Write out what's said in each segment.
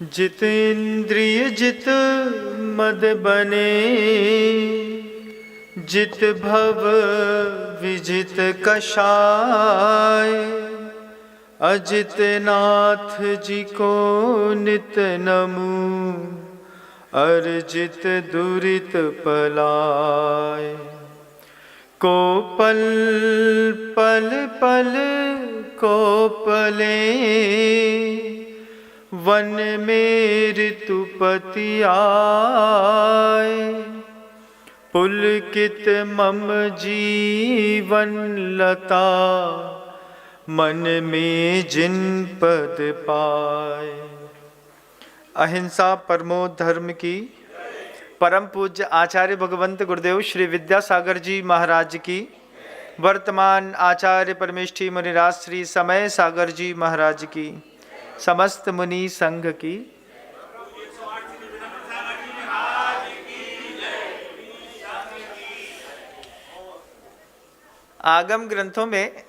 जितेंद्रिय जित मद बने, जित भव विजित कषाय। अजित नाथ जी को नित नमु, अर्जित दुरित पलाय। को पल पल पल को पले, वन में ऋतुपति आए। पुलकित मम जीवन लता, मन में जिन पद पाए। अहिंसा परमो धर्म की। परम पूज्य आचार्य भगवंत गुरुदेव श्री विद्यासागर जी महाराज की, वर्तमान आचार्य परमेष्ठी मुनिराज श्री समय सागर जी महाराज की, समस्त मुनि संघ की। आगम ग्रंथों में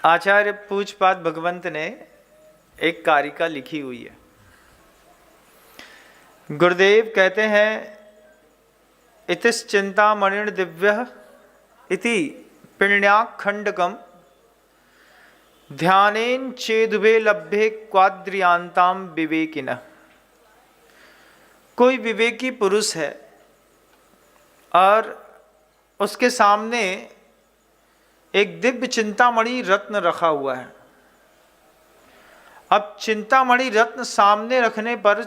आचार्य पूज्यपाद भगवंत ने एक कारिका लिखी हुई है। गुरुदेव कहते हैं, इतिस चिंतामणिर् दिव्यः इति पिण्याखंडकम, ध्यानेन चेदुभे लभ्ये क्वाद्रियांताम विवेकिनः। कोई विवेकी पुरुष है और उसके सामने एक दिव्य चिंतामणि रत्न रखा हुआ है। अब चिंतामणि रत्न सामने रखने पर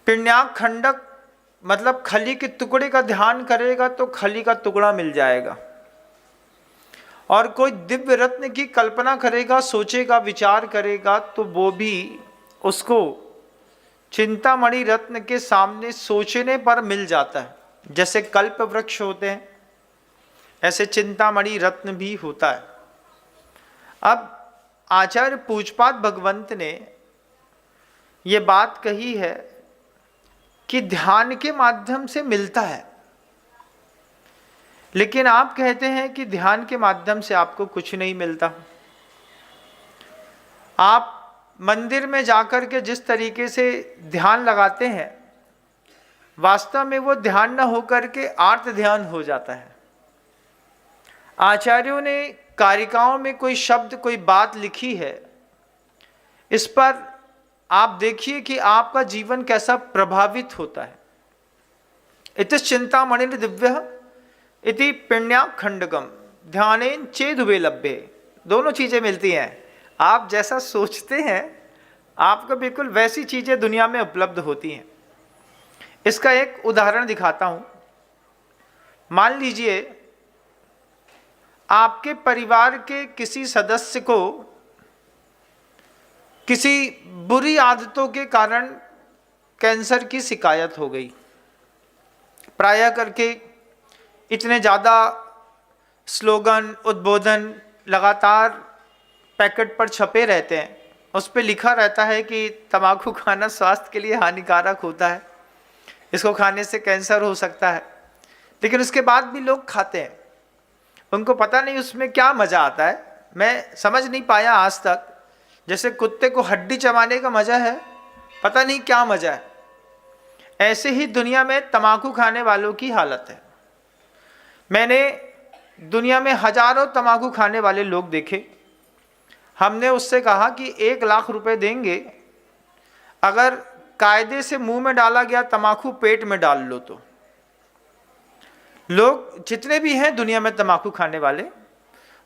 पिण्याखंडक मतलब खली के टुकड़े का ध्यान करेगा तो खली का टुकड़ा मिल जाएगा। और कोई दिव्य रत्न की कल्पना करेगा, सोचेगा, विचार करेगा तो वो भी उसको चिंतामणि रत्न के सामने सोचने पर मिल जाता है। जैसे कल्प वृक्ष होते हैं, ऐसे चिंतामणि रत्न भी होता है। अब आचार्य पूज्यपाद भगवंत ने ये बात कही है कि ध्यान के माध्यम से मिलता है, लेकिन आप कहते हैं कि ध्यान के माध्यम से आपको कुछ नहीं मिलता। आप मंदिर में जाकर के जिस तरीके से ध्यान लगाते हैं, वास्तव में वो ध्यान न होकर के आर्त ध्यान हो जाता है। आचार्यों ने कारिकाओं में कोई शब्द, कोई बात लिखी है, इस पर आप देखिए कि आपका जीवन कैसा प्रभावित होता है। इतिस चिंतामणिर् दिव्यः इति पिण्याखंडकम, ध्यानेन चेदुभे लभ्ये। दोनों चीजें मिलती हैं। आप जैसा सोचते हैं आपको बिल्कुल वैसी चीजें दुनिया में उपलब्ध होती हैं। इसका एक उदाहरण दिखाता हूं। मान लीजिए आपके परिवार के किसी सदस्य को किसी बुरी आदतों के कारण कैंसर की शिकायत हो गई। प्रायः करके इतने ज़्यादा स्लोगन, उद्बोधन लगातार पैकेट पर छपे रहते हैं, उस पर लिखा रहता है कि तंबाकू खाना स्वास्थ्य के लिए हानिकारक होता है, इसको खाने से कैंसर हो सकता है। लेकिन उसके बाद भी लोग खाते हैं। उनको पता नहीं उसमें क्या मज़ा आता है। मैं समझ नहीं पाया आज तक। जैसे कुत्ते को हड्डी चबाने का मज़ा है, पता नहीं क्या मज़ा है। ऐसे ही दुनिया में तंबाकू खाने वालों की हालत है। मैंने दुनिया में हजारों तंबाकू खाने वाले लोग देखे। हमने उससे कहा कि 1 लाख रुपए देंगे, अगर कायदे से मुंह में डाला गया तंबाकू पेट में डाल लो तो। लोग जितने भी हैं दुनिया में तंबाकू खाने वाले,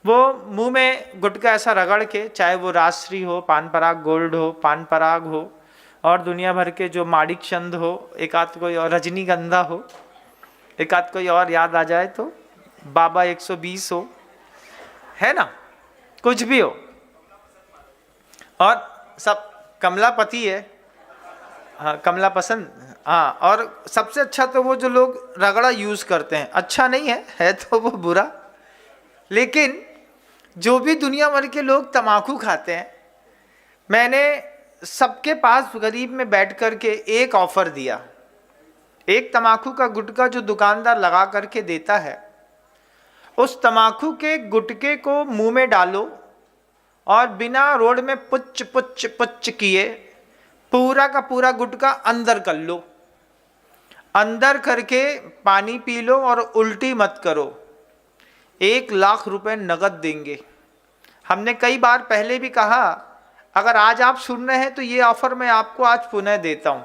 वो मुंह में गुटखा ऐसा रगड़ के, चाहे वो राजश्री हो, पान पराग गोल्ड हो, पान पराग हो, और दुनिया भर के जो माणिक चंद हो, एक आध कोई और रजनीगंधा हो, एक आध कोई और याद आ जाए तो बाबा 120 हो, है ना, कुछ भी हो, और सब कमलापति है, हाँ कमला पसंद, हाँ। और सबसे अच्छा तो वो जो लोग रगड़ा यूज़ करते हैं, अच्छा नहीं है तो वो बुरा। लेकिन जो भी दुनिया भर के लोग तंबाकू खाते हैं, मैंने सबके पास गरीब में बैठ कर के एक ऑफ़र दिया। एक तंबाकू का गुटखा जो दुकानदार लगा करके देता है, उस तंबाकू के गुटके को मुंह में डालो और बिना रोड में पुच्च पुच्च पुच्च किए पूरा का पूरा गुटखा अंदर कर लो, अंदर करके पानी पी लो और उल्टी मत करो। 1 लाख रुपए नगद देंगे। हमने कई बार पहले भी कहा, अगर आज आप सुन रहे हैं तो ये ऑफर मैं आपको आज पुनः देता हूं।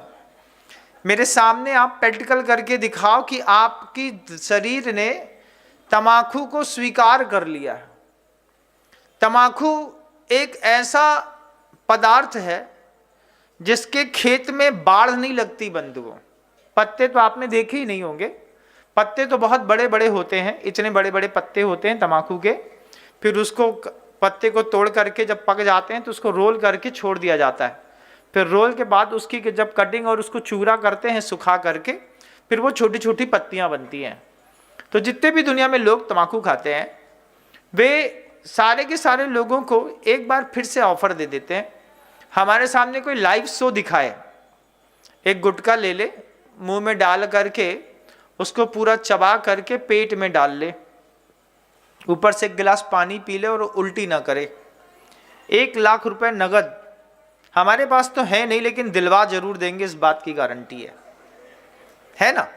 मेरे सामने आप प्रैक्टिकल करके दिखाओ कि आपकी शरीर ने तमाकू को स्वीकार कर लिया है। तमाकू एक ऐसा पदार्थ है जिसके खेत में बाढ़ नहीं लगती बंधुओं। पत्ते तो आपने देखे ही नहीं होंगे, पत्ते तो बहुत बड़े बड़े होते हैं, इतने बड़े बड़े पत्ते होते हैं तमाकू के। फिर उसको पत्ते को तोड़ करके जब पक जाते हैं तो उसको रोल करके छोड़ दिया जाता है। फिर रोल के बाद उसकी जब कटिंग और उसको चूरा करते हैं सुखा करके, फिर वो छोटी छोटी पत्तियां बनती हैं। तो जितने भी दुनिया में लोग तमाकू खाते हैं वे सारे के सारे लोगों को एक बार फिर से ऑफर दे देते हैं। हमारे सामने कोई लाइव शो दिखाए, एक गुटखा ले ले, मुंह में डाल करके उसको पूरा चबा करके पेट में डाल ले, ऊपर से 1 गिलास पानी पी ले और उल्टी ना करे। 1 लाख रुपए नगद। हमारे पास तो है नहीं, लेकिन दिलवा जरूर देंगे, इस बात की गारंटी है ना।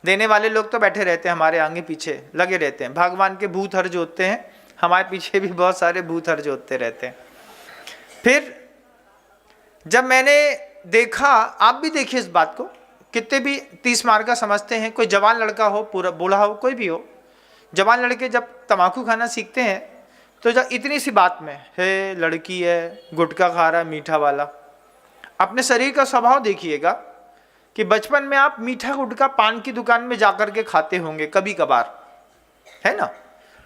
देने वाले लोग तो बैठे रहते हैं, हमारे आगे पीछे लगे रहते हैं। भगवान के भूत हर जोतते हैं, हमारे पीछे भी बहुत सारे भूत हर जोतते रहते हैं। फिर जब मैंने देखा, आप भी देखिए इस बात को, कितने भी 30 मार का समझते हैं, कोई जवान लड़का हो, पूरा बूढ़ा हो, कोई भी हो, जवान लड़के जब तम्बाकू खाना सीखते हैं तो जब इतनी सी बात में है, लड़की है, गुटखा खा रहा है मीठा वाला। अपने शरीर का स्वभाव देखिएगा कि बचपन में आप मीठा गुटखा पान की दुकान में जाकर के खाते होंगे कभी कभार, है ना।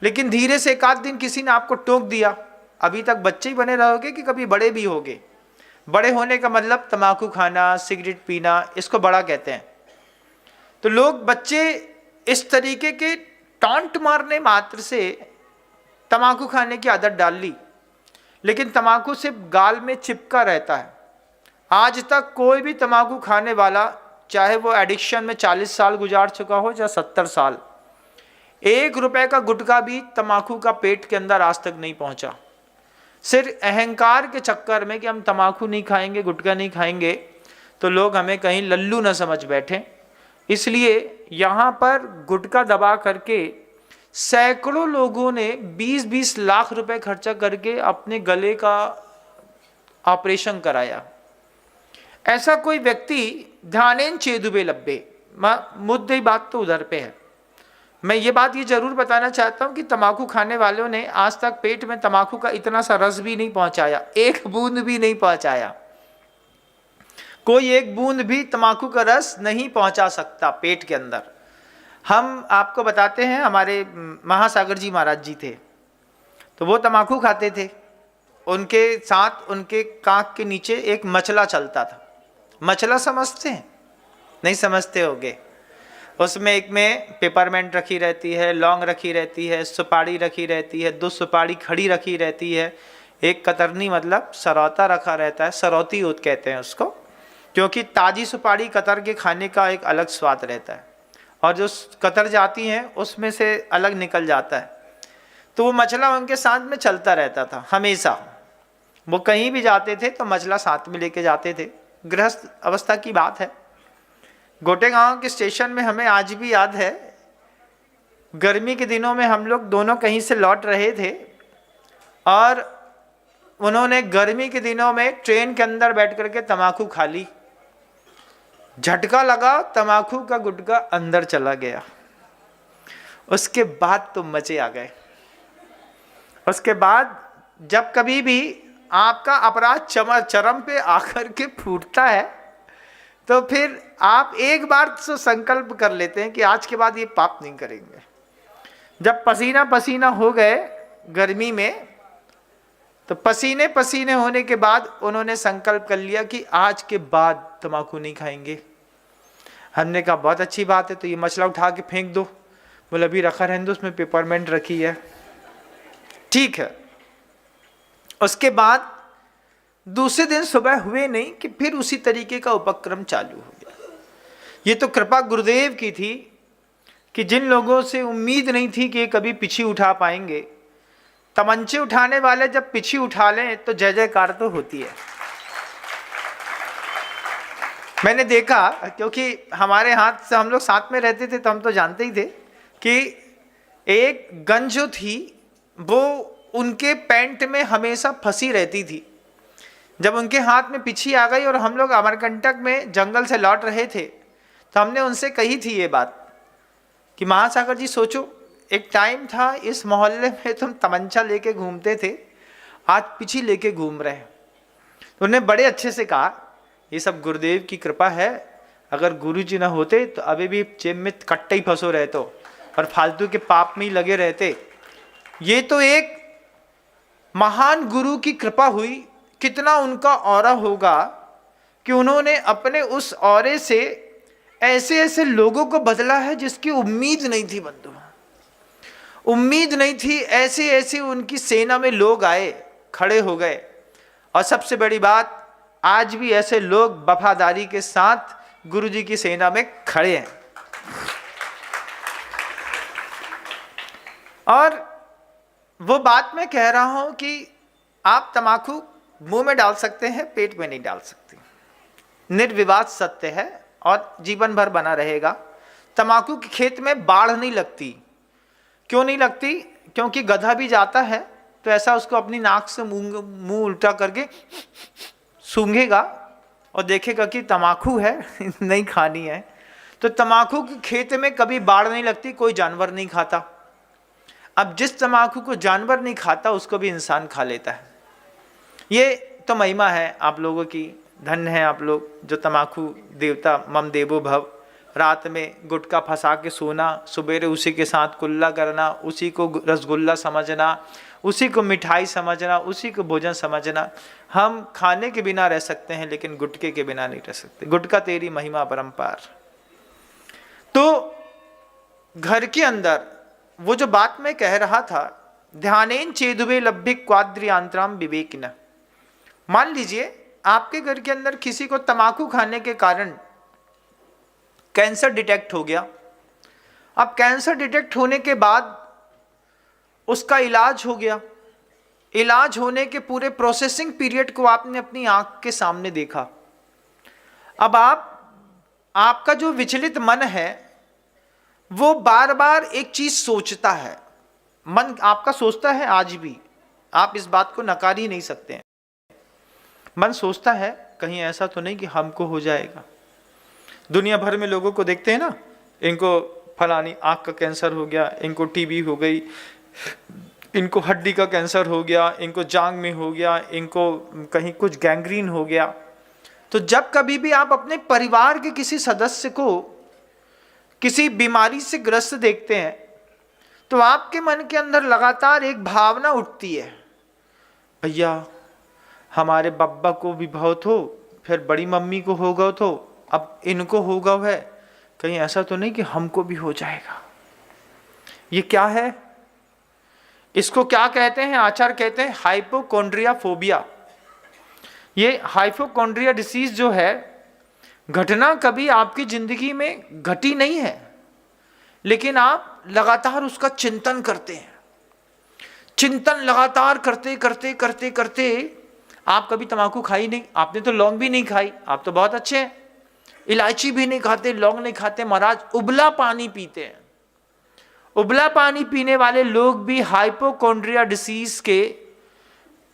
लेकिन धीरे से एक आध दिन किसी ने आपको टोक दिया, अभी तक बच्चे ही बने रहोगे कि कभी बड़े भी होगे। बड़े होने का मतलब तम्बाकू खाना, सिगरेट पीना, इसको बड़ा कहते हैं। तो लोग, बच्चे इस तरीके के टॉन्ट मारने मात्र से तम्बाकू खाने की आदत डाल ली, लेकिन तम्बाकू सिर्फ गाल में चिपका रहता है। आज तक कोई भी तम्बाकू खाने वाला, चाहे वो एडिक्शन में 40 साल गुजार चुका हो या 70 साल, 1 रुपए का गुटखा भी तम्बाकू का पेट के अंदर आज तक नहीं पहुंचा। सिर्फ अहंकार के चक्कर में कि हम तम्बाकू नहीं खाएंगे, गुटखा नहीं खाएंगे, तो लोग हमें कहीं लल्लू न समझ बैठे। इसलिए यहाँ पर गुटखा दबा करके सैकड़ों लोगों ने 20-20 लाख रुपए खर्चा करके अपने गले का ऑपरेशन कराया। ऐसा कोई व्यक्ति, ध्यानेन चेदुबे लब्बे, मुद्दे बात तो उधर पे है। मैं ये बात ये जरूर बताना चाहता हूँ कि तम्बाकू खाने वालों ने आज तक पेट में तम्बाकू का इतना सा रस भी नहीं पहुंचाया, 1 बूंद भी नहीं पहुंचाया। कोई 1 बूंद भी तम्बाकू का रस नहीं पहुंचा सकता पेट के अंदर। हम आपको बताते हैं, हमारे महासागर जी महाराज जी थे, तो वो तम्बाकू खाते थे। उनके साथ उनके कांख के नीचे एक मचला चलता था। मचला समझते हैं? नहीं समझते होंगे। उसमें एक में पेपरमेंट रखी रहती है, लौंग रखी रहती है, सुपारी रखी रहती है, 2 सुपारी खड़ी रखी रहती है, एक कतरनी मतलब सरौता रखा रहता है, सरौती ऊद कहते हैं उसको, क्योंकि ताज़ी सुपारी कतर के खाने का एक अलग स्वाद रहता है, और जो कतर जाती हैं उसमें से अलग निकल जाता है। तो वो मचला उनके साथ में चलता रहता था हमेशा। वो कहीं भी जाते थे तो मचला साथ में लेके जाते थे। गृहस्थ अवस्था की बात है। गोटेगांव के स्टेशन में हमें आज भी याद है, गर्मी के दिनों में हम लोग दोनों कहीं से लौट रहे थे और उन्होंने गर्मी के दिनों में ट्रेन के अंदर बैठ करके तम्बाकू खा ली। झटका लगा, तम्बाकू का गुटखा अंदर चला गया। उसके बाद तो मजे आ गए। उसके बाद जब कभी भी आपका अपराध चरम पे आकर के फूटता है तो फिर आप एक बार तो संकल्प कर लेते हैं कि आज के बाद ये पाप नहीं करेंगे। जब पसीना पसीना हो गए गर्मी में, तो पसीने पसीने होने के बाद उन्होंने संकल्प कर लिया कि आज के बाद तम्बाकू नहीं खाएंगे। हमने कहा बहुत अच्छी बात है, तो ये मसला उठा के फेंक दो। बोले अभी रखा रहने दो, उसमें पेपरमेंट रखी है। ठीक है। उसके बाद दूसरे दिन सुबह हुए नहीं कि फिर उसी तरीके का उपक्रम चालू हो गया। ये तो कृपा गुरुदेव की थी कि जिन लोगों से उम्मीद नहीं थी कि ये कभी पीछे उठा पाएंगे, तमंचे उठाने वाले जब पीछे उठा लें तो जय जयकार तो होती है। मैंने देखा, क्योंकि हमारे हाथ से हम लोग साथ में रहते थे तो हम तो जानते ही थे कि एक गन जो थी वो उनके पैंट में हमेशा फंसी रहती थी। जब उनके हाथ में पिछी आ गई और हम लोग अमरकंटक में जंगल से लौट रहे थे तो हमने उनसे कही थी ये बात कि महासागर जी सोचो, एक टाइम था इस मोहल्ले में तुम तमंचा लेके घूमते थे, आज पिछी लेके घूम रहे हैं। तो उन्होंने बड़े अच्छे से कहा ये सब गुरुदेव की कृपा है, अगर गुरु जी ना होते तो अभी भी जेब में कट्टे ही फंसो रहते और फालतू के पाप में ही लगे रहते। ये तो एक महान गुरु की कृपा हुई, कितना उनका ऑरा होगा कि उन्होंने अपने उस ऑरे से ऐसे ऐसे लोगों को बदला है जिसकी उम्मीद नहीं थी बंधु, उम्मीद नहीं थी। ऐसे ऐसे उनकी सेना में लोग आए, खड़े हो गए। और सबसे बड़ी बात, आज भी ऐसे लोग वफादारी के साथ गुरु जी की सेना में खड़े हैं। और वो बात मैं कह रहा हूं कि आप तमाकू मुंह में डाल सकते हैं, पेट में नहीं डाल सकते, निर्विवाद सत्य है और जीवन भर बना रहेगा। तमाकू के खेत में बाढ़ नहीं लगती। क्यों नहीं लगती? क्योंकि गधा भी जाता है तो ऐसा उसको अपनी नाक से मुंह उल्टा करके सूंघेगा और देखेगा कि तमाकू है नहीं खानी है। तो तमाकू के खेत में कभी बाढ़ नहीं लगती, कोई जानवर नहीं खाता। अब जिस तमाकू को जानवर नहीं खाता उसको भी इंसान खा लेता है। ये तो महिमा है आप लोगों की, धन्य है आप लोग जो तमाकू देवता मम देवो भव। रात में गुटखा फंसा के सोना, सवेरे उसी के साथ कुल्ला करना, उसी को रसगुल्ला समझना, उसी को मिठाई समझना, उसी को भोजन समझना। हम खाने के बिना रह सकते हैं लेकिन गुटके के बिना नहीं रह सकते। गुटका तेरी महिमा परंपार। तो घर के अंदर वो जो बात मैं कह रहा था, ध्यानेन चेदुवे लभ्य क्वाद्रियांतराम विवेकिना। मान लीजिए आपके घर के अंदर किसी को तमाकू खाने के कारण कैंसर डिटेक्ट हो गया। अब कैंसर डिटेक्ट होने के बाद उसका इलाज हो गया। इलाज होने के पूरे प्रोसेसिंग पीरियड को आपने अपनी आंख के सामने देखा। अब आपका जो विचलित मन है वो बार बार एक चीज सोचता है। मन आपका सोचता है आज भी, आप इस बात को नकार ही नहीं सकते हैं। मन सोचता है कहीं ऐसा तो नहीं कि हमको हो जाएगा। दुनिया भर में लोगों को देखते हैं ना, इनको फलानी आंख का कैंसर हो गया, इनको टीबी हो गई, इनको हड्डी का कैंसर हो गया, इनको जांग में हो गया, इनको कहीं कुछ गैंग्रीन हो गया। तो जब कभी भी आप अपने परिवार के किसी सदस्य को किसी बीमारी से ग्रस्त देखते हैं तो आपके मन के अंदर लगातार एक भावना उठती है, भैया हमारे बब्बा को भी बहुत हो, फिर बड़ी मम्मी को होगा, तो अब इनको होगा है, कहीं ऐसा तो नहीं कि हमको भी हो जाएगा। ये क्या है? इसको क्या कहते हैं? आचार्य कहते हैं हाइपोकॉन्ड्रिया फोबिया। ये हाइपोकॉन्ड्रिया डिसीज जो है, घटना कभी आपकी जिंदगी में घटी नहीं है लेकिन आप लगातार उसका चिंतन करते हैं। चिंतन लगातार करते करते करते करते आप कभी तंबाकू खाई नहीं, आपने तो लौंग भी नहीं खाई, आप तो बहुत अच्छे हैं, इलायची भी नहीं खाते, लौंग नहीं खाते, महाराज उबला पानी पीते हैं। उबला पानी पीने वाले लोग भी हाइपोकॉन्ड्रिया डिसीज के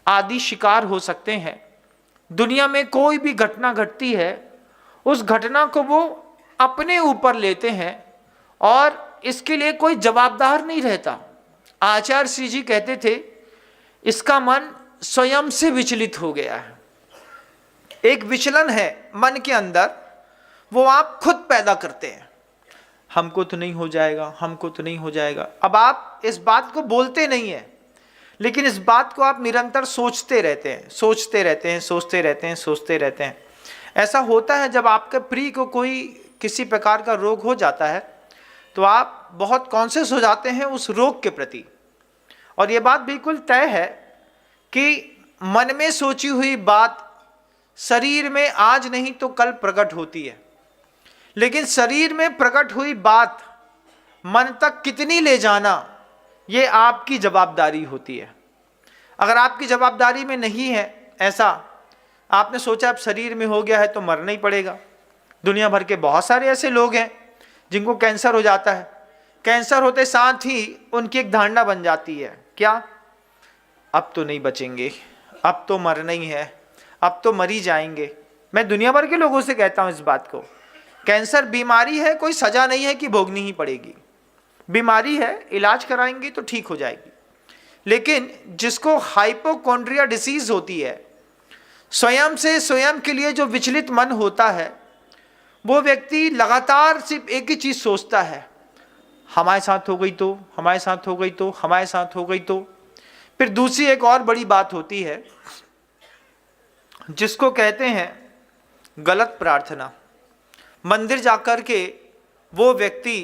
आदि शिकार हो सकते हैं। दुनिया में कोई भी घटना घटती है उस घटना को वो अपने ऊपर लेते हैं और इसके लिए कोई जवाबदार नहीं रहता। आचार्य श्री जी कहते थे इसका मन स्वयं से विचलित हो गया है। एक विचलन है मन के अंदर, वो आप खुद पैदा करते हैं। हमको तो नहीं हो जाएगा, हमको तो नहीं हो जाएगा। अब आप इस बात को बोलते नहीं है लेकिन इस बात को आप निरंतर सोचते रहते हैं, सोचते रहते हैं, सोचते रहते हैं, सोचते रहते हैं। ऐसा होता है जब आपके प्रिय को कोई किसी प्रकार का रोग हो जाता है तो आप बहुत कॉन्शियस हो जाते हैं उस रोग के प्रति। और ये बात बिल्कुल तय है कि मन में सोची हुई बात शरीर में आज नहीं तो कल प्रकट होती है, लेकिन शरीर में प्रकट हुई बात मन तक कितनी ले जाना ये आपकी जवाबदारी होती है। अगर आपकी जवाबदारी में नहीं है ऐसा, आपने सोचा अब शरीर में हो गया है तो मरना ही पड़ेगा। दुनिया भर के बहुत सारे ऐसे लोग हैं जिनको कैंसर हो जाता है। कैंसर होते साथ ही उनकी एक धारणा बन जाती है, क्या? अब तो नहीं बचेंगे, अब तो मरना ही है, अब तो मर ही जाएंगे। मैं दुनिया भर के लोगों से कहता हूं इस बात को, कैंसर बीमारी है, कोई सजा नहीं है कि भोगनी ही पड़ेगी। बीमारी है, इलाज कराएंगे तो ठीक हो जाएगी। लेकिन जिसको हाइपोकॉन्ड्रिया डिसीज होती है, स्वयं से स्वयं के लिए जो विचलित मन होता है, वो व्यक्ति लगातार सिर्फ एक ही चीज सोचता है, हमारे साथ हो गई तो, हमारे साथ हो गई तो, हमारे साथ हो गई तो। फिर दूसरी एक और बड़ी बात होती है जिसको कहते हैं गलत प्रार्थना। मंदिर जाकर के वो व्यक्ति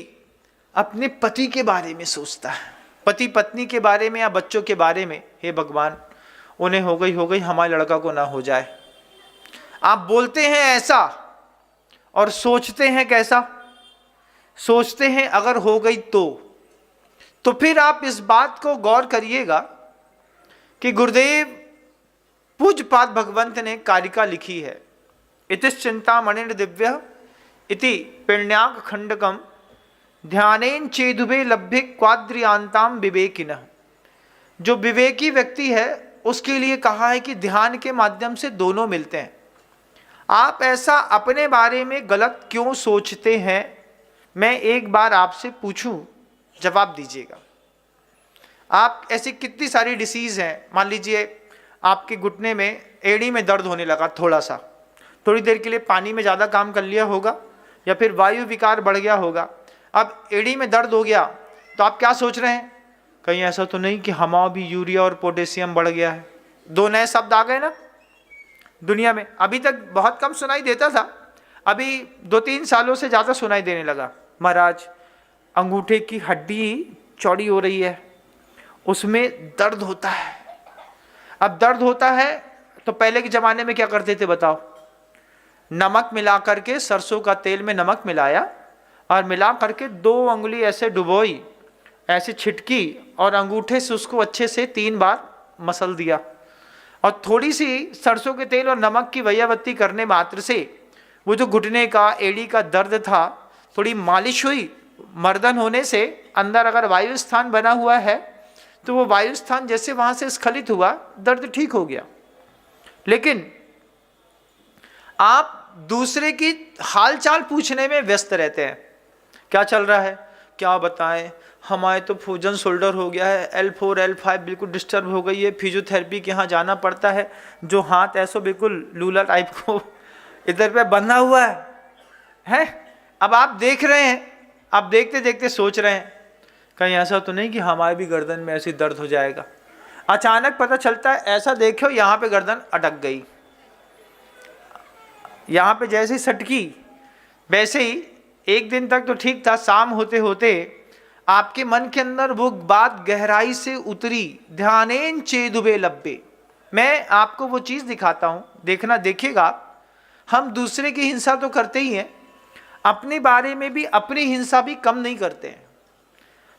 अपने पति के बारे में सोचता है, पति पत्नी के बारे में या बच्चों के बारे में, हे भगवान उन्हें हो गई, हमारे लड़का को ना हो जाए। आप बोलते हैं ऐसा और सोचते हैं कैसा? सोचते हैं अगर हो गई तो फिर आप इस बात को गौर करिएगा कि गुरुदेव पूज्यपाद भगवंत ने कारिका लिखी है, इतिश् चिंतामणिर् दिव्य इति पिण्याक खंडकम ध्यानेन चेदुबे लभ्य क्वाद्रियांताम विवेकिनः। जो विवेकी व्यक्ति है उसके लिए कहा है कि ध्यान के माध्यम से दोनों मिलते हैं। आप ऐसा अपने बारे में गलत क्यों सोचते हैं? मैं एक बार आपसे पूछूं, जवाब दीजिएगा। आप ऐसी कितनी सारी डिसीज हैं, मान लीजिए आपके घुटने में, एड़ी में दर्द होने लगा थोड़ा सा, थोड़ी देर के लिए पानी में ज़्यादा काम कर लिया होगा या फिर वायु विकार बढ़ गया होगा, अब एड़ी में दर्द हो गया तो आप क्या सोच रहे हैं? कहीं ऐसा तो नहीं कि हमारा भी यूरिया और पोटेशियम बढ़ गया है? दो नए शब्द आ गए ना दुनिया में। अभी तक बहुत कम सुनाई देता था, अभी 2-3 सालों से ज़्यादा सुनाई देने लगा। महाराज अंगूठे की हड्डी चौड़ी हो रही है, उसमें दर्द होता है। अब दर्द होता है तो पहले के ज़माने में क्या करते थे बताओ? नमक मिला करके, सरसों का तेल में नमक मिलाया और मिला करके 2 उंगली ऐसे डुबोई, ऐसे छिटकी और अंगूठे से उसको अच्छे से 3 बार मसल दिया और थोड़ी सी सरसों के तेल और नमक की वैयावत्ती करने मात्र से वो जो घुटने का, एड़ी का दर्द था, थोड़ी मालिश हुई। मर्दन होने से अंदर अगर वायु स्थान बना हुआ है तो वो वायु स्थान जैसे वहां से स्खलित हुआ, दर्द ठीक हो गया। लेकिन आप दूसरे की हालचाल पूछने में व्यस्त रहते हैं, क्या चल रहा है, क्या बताएं, हमारे तो फ्रोजन शोल्डर हो गया है, L4 L5 बिल्कुल डिस्टर्ब हो गई है, फिजियोथेरेपी के यहाँ जाना पड़ता है, जो हाथ ऐसा बिल्कुल लूला टाइप को इधर पे बंधा हुआ है। अब आप देख रहे हैं, आप देखते देखते सोच रहे हैं कहीं ऐसा तो नहीं कि हमारे भी गर्दन में ऐसी दर्द हो जाएगा। अचानक पता चलता है, ऐसा देखो यहाँ पे गर्दन अटक गई, यहाँ पे जैसे ही सटकी वैसे ही एक दिन तक तो ठीक था, शाम होते होते आपके मन के अंदर वो बात गहराई से उतरी, ध्यानेन चेदुबे लब्बे। मैं आपको वो चीज़ दिखाता हूँ, देखना, देखिएगा। हम दूसरे की हिंसा तो करते ही हैं, अपने बारे में भी अपनी हिंसा भी कम नहीं करते हैं।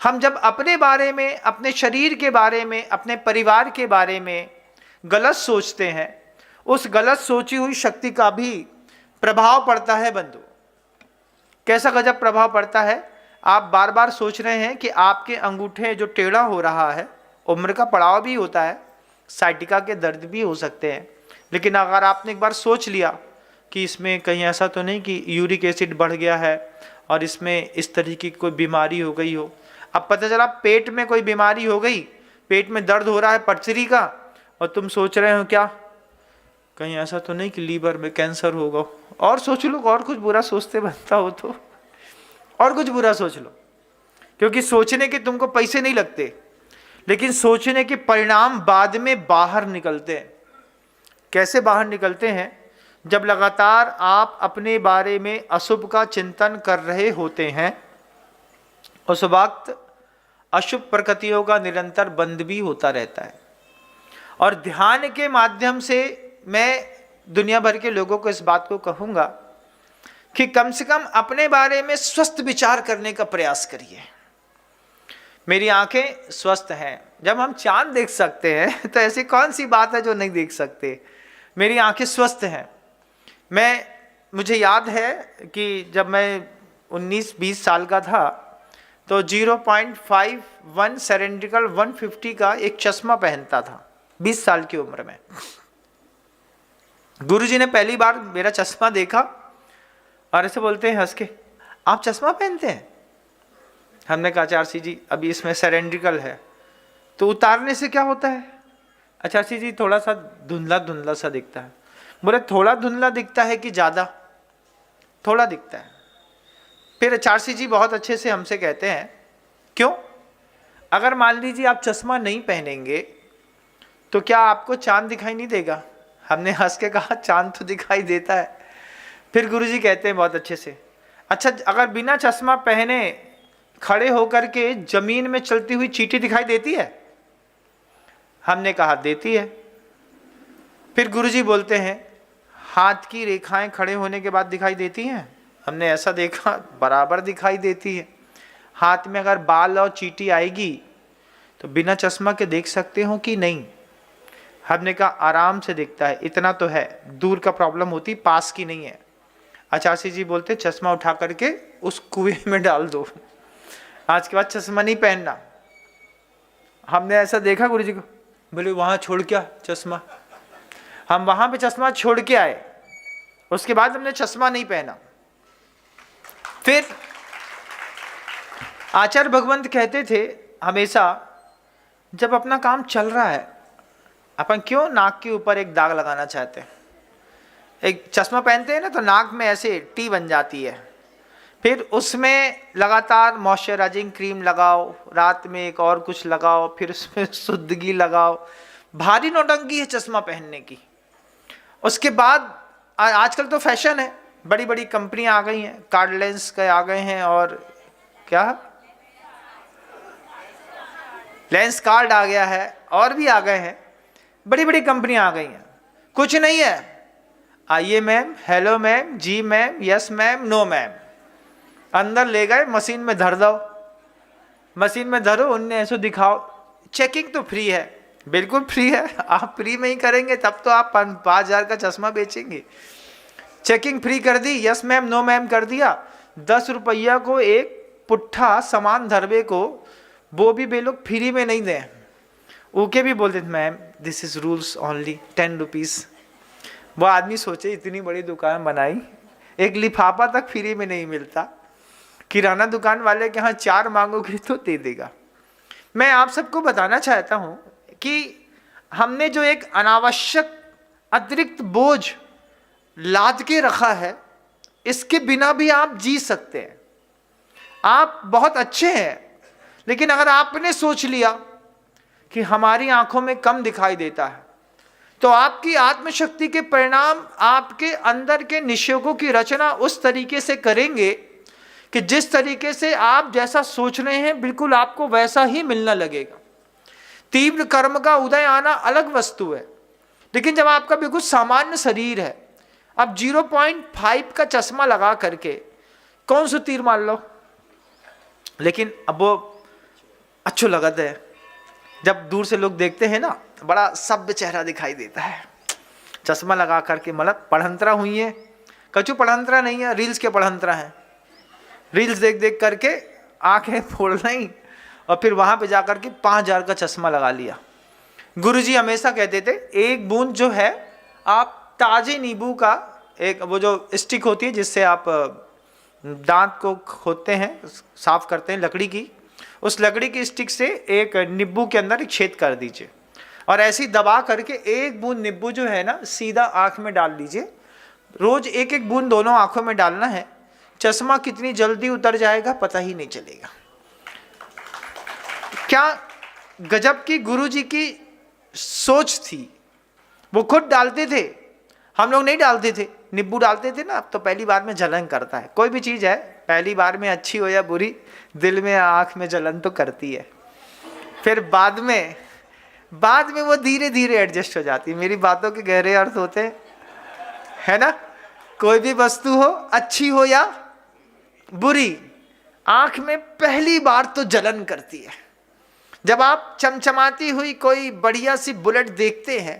हम जब अपने बारे में, अपने शरीर के बारे में, अपने परिवार के बारे में गलत सोचते हैं, उस गलत सोची हुई शक्ति का भी प्रभाव पड़ता है बंधु। कैसा गजब प्रभाव पड़ता है? आप बार बार सोच रहे हैं कि आपके अंगूठे जो टेढ़ा हो रहा है, उम्र का पड़ाव भी होता है, साइटिका के दर्द भी हो सकते हैं, लेकिन अगर आपने एक बार सोच लिया कि इसमें कहीं ऐसा तो नहीं कि यूरिक एसिड बढ़ गया है और इसमें इस तरह की कोई बीमारी हो गई हो। अब पता चला पेट में कोई बीमारी हो गई, पेट में दर्द हो रहा है पथरी का, और तुम सोच रहे हो क्या कहीं ऐसा तो नहीं कि लीवर में कैंसर होगा। और सोच लो, और कुछ बुरा सोचते बनता हो तो और कुछ बुरा सोच लो, क्योंकि सोचने के तुमको पैसे नहीं लगते, लेकिन सोचने के परिणाम बाद में बाहर निकलते हैं। कैसे बाहर निकलते हैं? जब लगातार आप अपने बारे में अशुभ का चिंतन कर रहे होते हैं, उस वक्त अशुभ प्रकृतियों का निरंतर बंद भी होता रहता है। और ध्यान के माध्यम से मैं दुनिया भर के लोगों को इस बात को कहूँगा कि कम से कम अपने बारे में स्वस्थ विचार करने का प्रयास करिए। मेरी आंखें स्वस्थ हैं, जब हम चांद देख सकते हैं तो ऐसी कौन सी बात है जो नहीं देख सकते। मेरी आंखें स्वस्थ हैं। मुझे याद है कि जब मैं 19-20 साल का था तो 0.51 सिलेंड्रिकल 150 का एक चश्मा पहनता था 20 साल की उम्र में। गुरुजी ने पहली बार मेरा चश्मा देखा और ऐसे बोलते हैं हंस के, आप चश्मा पहनते हैं? हमने कहा आचार्य जी अभी इसमें सिलेंड्रिकल है तो उतारने से क्या होता है? आचार्य जी थोड़ा सा धुंधला धुंधला सा दिखता है। बोले थोड़ा धुंधला दिखता है कि ज़्यादा? थोड़ा दिखता है। फिर आचार्य जी बहुत अच्छे से हमसे कहते हैं, क्यों? अगर मान लीजिए आप चश्मा नहीं पहनेंगे तो क्या आपको चांद दिखाई नहीं देगा? हमने हंस के कहा चांद तो दिखाई देता है। फिर गुरुजी कहते हैं बहुत अच्छे से, अच्छा अगर बिना चश्मा पहने खड़े होकर के जमीन में चलती हुई चींटी दिखाई देती है? हमने कहा देती है। फिर गुरुजी बोलते हैं हाथ की रेखाएं खड़े होने के बाद दिखाई देती हैं? हमने ऐसा देखा बराबर दिखाई देती है। हाथ में अगर बाल और चींटी आएगी तो बिना चश्मा के देख सकते हो कि नहीं? हमने कहा आराम से दिखता है, इतना तो है, दूर का प्रॉब्लम होती, पास की नहीं है। आचार्य जी बोलते चश्मा उठा करके उस कुएं में डाल दो, आज के बाद चश्मा नहीं पहनना। हमने ऐसा देखा गुरुजी को, बोले वहां छोड़ क्या चश्मा? हम वहां पे चश्मा छोड़ के आए, उसके बाद हमने चश्मा नहीं पहना। फिर आचार्य भगवंत कहते थे हमेशा, जब अपना काम चल रहा है अपन क्यों नाक के ऊपर एक दाग लगाना चाहते हैं? एक चश्मा पहनते हैं ना तो नाक में ऐसे टी बन जाती है, फिर उसमें लगातार मॉइस्चराइजिंग क्रीम लगाओ, रात में एक और कुछ लगाओ, फिर उसमें शुद्धगी लगाओ, भारी नौटंकी है चश्मा पहनने की। उसके बाद आजकल तो फैशन है, बड़ी बड़ी कंपनियां आ गई हैं, कार्ड लेंस के आ गए हैं, और क्या लेंस कार्ड आ गया है, और भी आ गए हैं, बड़ी बड़ी कंपनियां आ गई हैं। कुछ नहीं है, आइए मैम, हेलो मैम, जी ma'am, yes ma'am, no ma'am, अंदर ले गए मशीन में धर दो, मशीन में धरो, उनने ऐसे दिखाओ। चेकिंग तो फ्री है, बिल्कुल फ्री है। आप फ्री में ही करेंगे तब तो आप 5,000 का चश्मा बेचेंगे। चेकिंग फ्री कर दी, यस मैम नो मैम कर दिया, 10 रुपया को एक पुट्ठा सामान धरवे को, वो भी वे लोग फ्री में नहीं दें, ओके भी बोल देते ma'am this is rules only 10 rupees. वो आदमी सोचे इतनी बड़ी दुकान बनाई, एक लिफाफा तक फ्री में नहीं मिलता, किराना दुकान वाले के यहाँ 4 मांगोगे तो दे देगा। मैं आप सबको बताना चाहता हूँ कि हमने जो एक अनावश्यक अतिरिक्त बोझ लाद के रखा है, इसके बिना भी आप जी सकते हैं। आप बहुत अच्छे हैं, लेकिन अगर आपने सोच लिया कि हमारी आंखों में कम दिखाई देता है, तो आपकी आत्मशक्ति के परिणाम आपके अंदर के निश्चयों की रचना उस तरीके से करेंगे कि जिस तरीके से आप जैसा सोच रहे हैं बिल्कुल आपको वैसा ही मिलना लगेगा। तीव्र कर्म का उदय आना अलग वस्तु है, लेकिन जब आपका बिल्कुल सामान्य शरीर है, अब 0.5 का चश्मा लगा करके कौन सा तीर मार लो, लेकिन अब वो अच्छो लगता है। जब दूर से लोग देखते हैं ना, बड़ा सभ्य चेहरा दिखाई देता है चश्मा लगा करके। मतलब पढ़ंतरा हुई है, कचू पढ़ंतरा नहीं है, रील्स के पढ़ंतरा हैं। रील्स देख देख करके आंखें फोड़ ली और फिर वहां पे जाकर के 5,000 का चश्मा लगा लिया। गुरुजी हमेशा कहते थे एक बूंद जो है, आप ताजे नींबू का एक वो जो स्टिक होती है जिससे आप दांत को खोदते हैं, साफ करते हैं, लकड़ी की, उस लकड़ी की स्टिक से एक नींबू के अंदर एक छेद कर दीजिए और ऐसी दबा करके एक बूंद नींबू जो है ना सीधा आंख में डाल दीजिए। रोज एक एक बूंद दोनों आंखों में डालना है। चश्मा कितनी जल्दी उतर जाएगा पता ही नहीं चलेगा। क्या गजब की गुरुजी की सोच थी। वो खुद डालते थे, हम लोग नहीं डालते थे। नींबू डालते थे ना, अब तो पहली बार में जलन करता है। कोई भी चीज़ है पहली बार में अच्छी हो या बुरी, दिल में आँख में जलन तो करती है। फिर बाद में वो धीरे धीरे एडजस्ट हो जाती है। मेरी बातों के गहरे अर्थ होते हैं, है ना। कोई भी वस्तु हो, अच्छी हो या बुरी, आँख में पहली बार तो जलन करती है। जब आप चमचमाती हुई कोई बढ़िया सी बुलेट देखते हैं,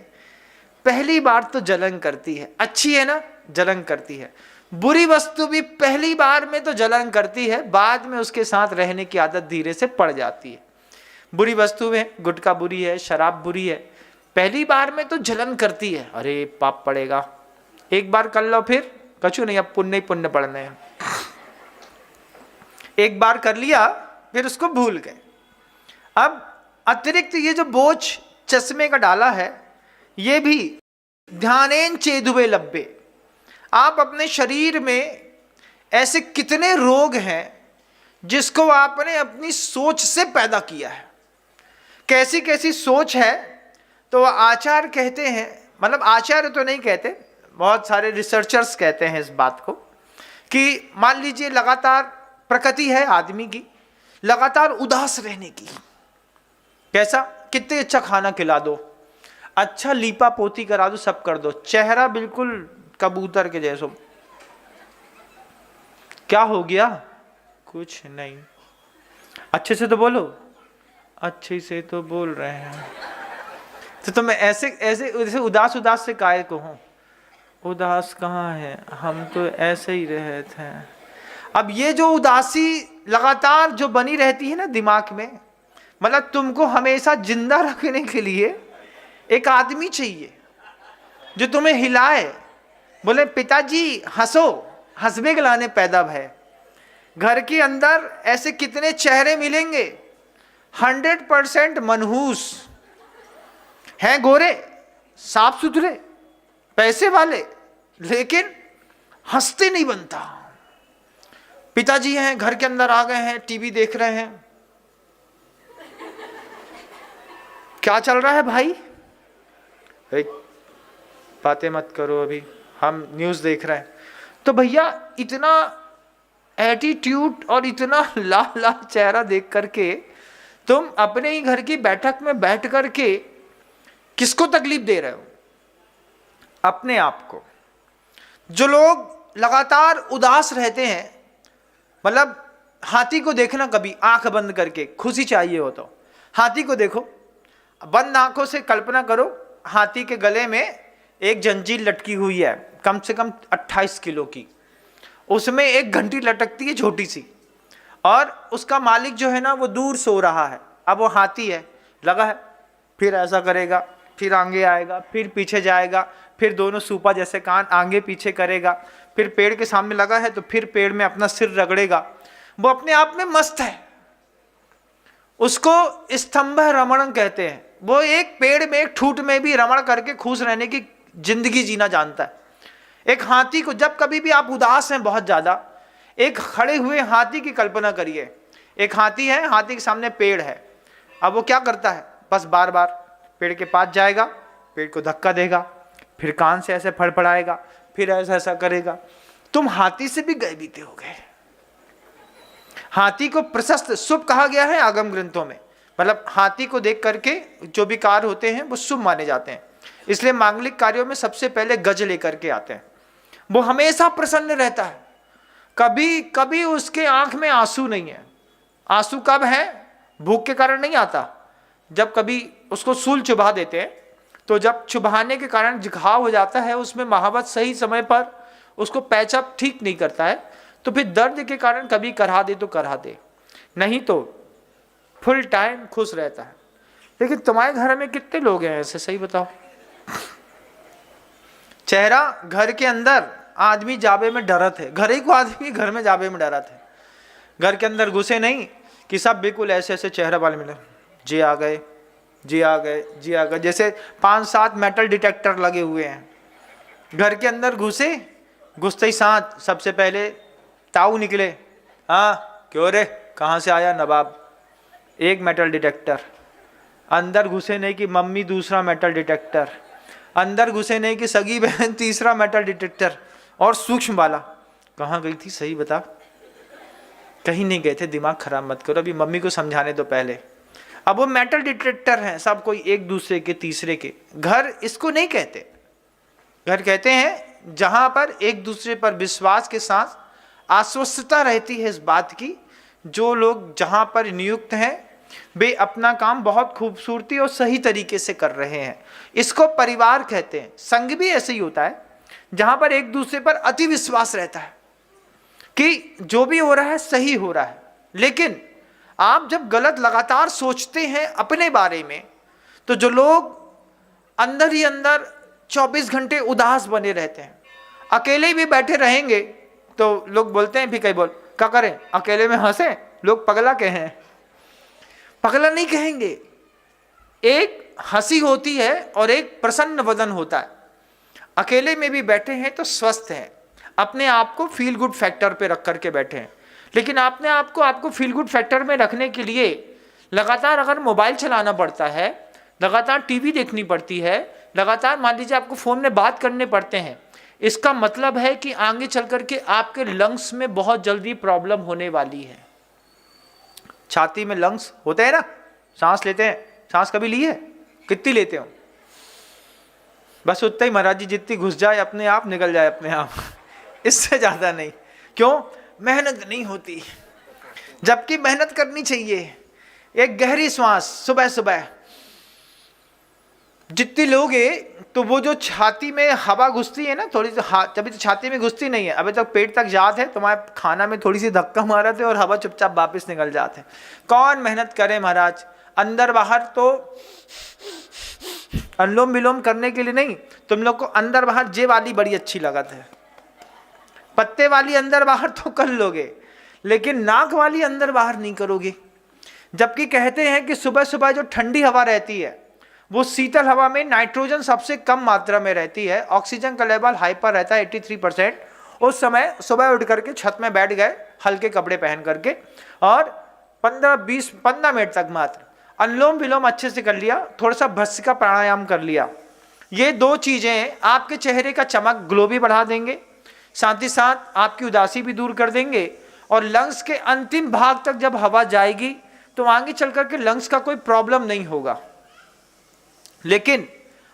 पहली बार तो जलन करती है, अच्छी है ना, जलन करती है। बुरी वस्तु भी पहली बार में तो जलन करती है, बाद में उसके साथ रहने की आदत धीरे से पड़ जाती है। बुरी वस्तु में गुटखा बुरी है, शराब बुरी है, पहली बार में तो जलन करती है, अरे पाप पड़ेगा, एक बार कर लो फिर कछु नहीं, अब पुण्य ही पुण्य पड़ने हैं। एक बार कर लिया फिर उसको भूल गए। अब अतिरिक्त ये जो बोझ चश्मे का डाला है, ये भी ध्यानेन चेदुबे लब्बे। आप अपने शरीर में ऐसे कितने रोग हैं जिसको आपने अपनी सोच से पैदा किया है। कैसी कैसी सोच है, तो आचार्य कहते हैं, मतलब आचार्य तो नहीं कहते, बहुत सारे रिसर्चर्स कहते हैं इस बात को, कि मान लीजिए लगातार प्रकृति है आदमी की लगातार उदास रहने की। कैसा, कितने अच्छा खाना खिला दो, अच्छा लीपा पोती करा दो, सब कर दो, चेहरा बिल्कुल कबूतर के जैसो। क्या हो गया, कुछ नहीं, अच्छे से तो बोलो, अच्छे से तो बोल रहे हैं, तो तुम्हें ऐसे ऐसे ऐसे उदास उदास से काहे को हो, उदास कहाँ है, हम तो ऐसे ही रहते हैं। अब ये जो उदासी लगातार जो बनी रहती है ना दिमाग में, मतलब तुमको हमेशा जिंदा रखने के लिए एक आदमी चाहिए जो तुम्हें हिलाए, बोले पिताजी हंसो, हंसबे गलाने पैदा भय। घर के अंदर ऐसे कितने चेहरे मिलेंगे 100% मनहूस हैं, गोरे साफ सुथरे पैसे वाले, लेकिन हंसते नहीं बनता। पिताजी हैं घर के अंदर आ गए हैं, टीवी देख रहे हैं, क्या चल रहा है भाई, बातें मत करो, अभी हम न्यूज़ देख रहे हैं। तो भैया इतना एटीट्यूड और इतना लाल लाल चेहरा देख करके तुम अपने ही घर की बैठक में बैठ करके किसको तकलीफ दे रहे हो, अपने आप को। जो लोग लगातार उदास रहते हैं, मतलब हाथी को देखना कभी आंख बंद करके, खुशी चाहिए हो तो हाथी को देखो, बंद आंखों से कल्पना करो, हाथी के गले में एक जंजीर लटकी हुई है कम से कम 28 किलो की, उसमें एक घंटी लटकती है छोटी सी, और उसका मालिक जो है ना वो दूर सो रहा है। अब वो हाथी है, लगा है, फिर ऐसा करेगा, फिर आगे आएगा, फिर पीछे जाएगा, फिर दोनों सूपा जैसे कान आगे पीछे करेगा, फिर पेड़ के सामने लगा है तो फिर पेड़ में अपना सिर रगड़ेगा। वो अपने आप में मस्त है, उसको स्तंभ रमण कहते हैं। वो एक पेड़ में एक ठूट में भी रमण करके खुश रहने की जिंदगी जीना जानता है। एक हाथी को, जब कभी भी आप उदास हैं बहुत ज्यादा, एक खड़े हुए हाथी की कल्पना करिए। एक हाथी है, हाथी के सामने पेड़ है, अब वो क्या करता है, बस बार बार पेड़ के पास जाएगा, पेड़ को धक्का देगा, फिर कान से ऐसे फड़फड़ाएगा, फिर ऐसा ऐसा करेगा। तुम हाथी से भी गए बीते हो गए। हाथी को प्रशस्त शुभ कहा गया है आगम ग्रंथों में, मतलब हाथी को देख करके जो भी कार्य होते हैं वो शुभ माने जाते हैं, इसलिए मांगलिक कार्यों में सबसे पहले गज लेकर के आते हैं। वो हमेशा प्रसन्न रहता है, कभी कभी उसके आंख में आंसू नहीं है। आंसू कब है, भूख के कारण नहीं आता, जब कभी उसको सूल चुभा देते हैं, तो जब चुभाने के कारण घाव हो जाता है, उसमें महावत सही समय पर उसको पैचअप ठीक नहीं करता है, तो फिर दर्द के कारण कभी करा दे तो करा दे, नहीं तो फुल टाइम खुश रहता है। लेकिन तुम्हारे घर में कितने लोग हैं ऐसे, सही बताओ। चेहरा घर के अंदर आदमी जाबे में डरत है, घर ही को आदमी घर में जाबे में डरत है, घर के अंदर घुसे नहीं कि सब बिल्कुल ऐसे ऐसे चेहरा वाले मिले, जी आ गए, जी आ गए, जी आ गए, जैसे 5-7 मेटल डिटेक्टर लगे हुए हैं। घर के अंदर घुसे, घुसते ही साथ सबसे पहले ताऊ निकले, हाँ क्यों रे, कहाँ से आया नवाब, एक मेटल डिटेक्टर। अंदर घुसे नहीं कि मम्मी दूसरा मेटल डिटेक्टर, अंदर घुसे नहीं कि सगी बहन तीसरा मेटल डिटेक्टर, और सूक्ष्म वाला कहाँ गई थी, सही बता, कहीं नहीं गए थे, दिमाग खराब मत करो, अभी मम्मी को समझाने दो पहले। अब वो मेटल डिटेक्टर हैं सब, कोई एक दूसरे के तीसरे के। घर इसको नहीं कहते, घर कहते हैं जहां पर एक दूसरे पर विश्वास के साथ आश्वस्तता रहती है इस बात की, जो लोग जहां पर नियुक्त हैं वे अपना काम बहुत खूबसूरती और सही तरीके से कर रहे हैं। इसको परिवार कहते हैं। संघ भी ऐसे ही होता है जहां पर एक दूसरे पर अति विश्वास रहता है कि जो भी हो रहा है सही हो रहा है। लेकिन आप जब गलत लगातार सोचते हैं अपने बारे में, तो जो लोग अंदर ही अंदर 24 घंटे उदास बने रहते हैं, अकेले भी बैठे रहेंगे तो लोग बोलते हैं भी कई बोल क्या करें, अकेले में हंसे, लोग पगला कहें। पगला नहीं कहेंगे, एक हंसी होती है और एक प्रसन्न वदन होता है। अकेले में भी बैठे हैं तो स्वस्थ हैं, अपने आप को फील गुड फैक्टर पे रख करके बैठे हैं। लेकिन आपने आपको फील गुड फैक्टर में रखने के लिए लगातार अगर मोबाइल चलाना पड़ता है, लगातार टीवी देखनी पड़ती है, लगातार मान लीजिए आपको फोन में बात करने पड़ते हैं, इसका मतलब है कि आगे चल करके आपके लंग्स में बहुत जल्दी प्रॉब्लम होने वाली है। छाती में लंग्स होते हैं ना, सांस लेते हैं, सांस कभी ली है? कितनी लेते हो? बस उतना ही महाराज जी, जितनी घुस जाए अपने आप निकल जाए अपने आप, इससे ज्यादा नहीं। क्यों? मेहनत नहीं होती, जबकि मेहनत करनी चाहिए। एक गहरी श्वास सुबह सुबह जितनी लोगे तो वो जो छाती में हवा घुसती है ना थोड़ी सी, जब तो छाती में घुसती नहीं है, अभी तक पेट तक जात है, तुम्हारे खाना में थोड़ी सी धक्का मारा थे और हवा चुपचाप वापस निकल जाते हैं। कौन मेहनत करे महाराज? अंदर बाहर तो अनुलोम विलोम करने के लिए नहीं, तुम लोग को अंदर बाहर जे वाली बड़ी अच्छी लगत है, पत्ते वाली अंदर बाहर तो कर लोगे, लेकिन नाक वाली अंदर बाहर नहीं करोगे। जबकि कहते हैं कि सुबह सुबह जो ठंडी हवा रहती है, वो शीतल हवा में नाइट्रोजन सबसे कम मात्रा में रहती है, ऑक्सीजन का लेवल हाई पर रहता है 83%। उस समय सुबह उठ करके छत में बैठ गए हल्के कपड़े पहन करके और 15 मिनट तक मात्र अनुलोम विलोम अच्छे से कर लिया, थोड़ा सा भस्त्रिका प्राणायाम कर लिया। ये दो चीजें आपके चेहरे का चमक, ग्लो भी बढ़ा देंगे, साथ ही साथ आपकी उदासी भी दूर कर देंगे। और लंग्स के अंतिम भाग तक जब हवा जाएगी तो आगे चल करके लंग्स का कोई प्रॉब्लम नहीं होगा। लेकिन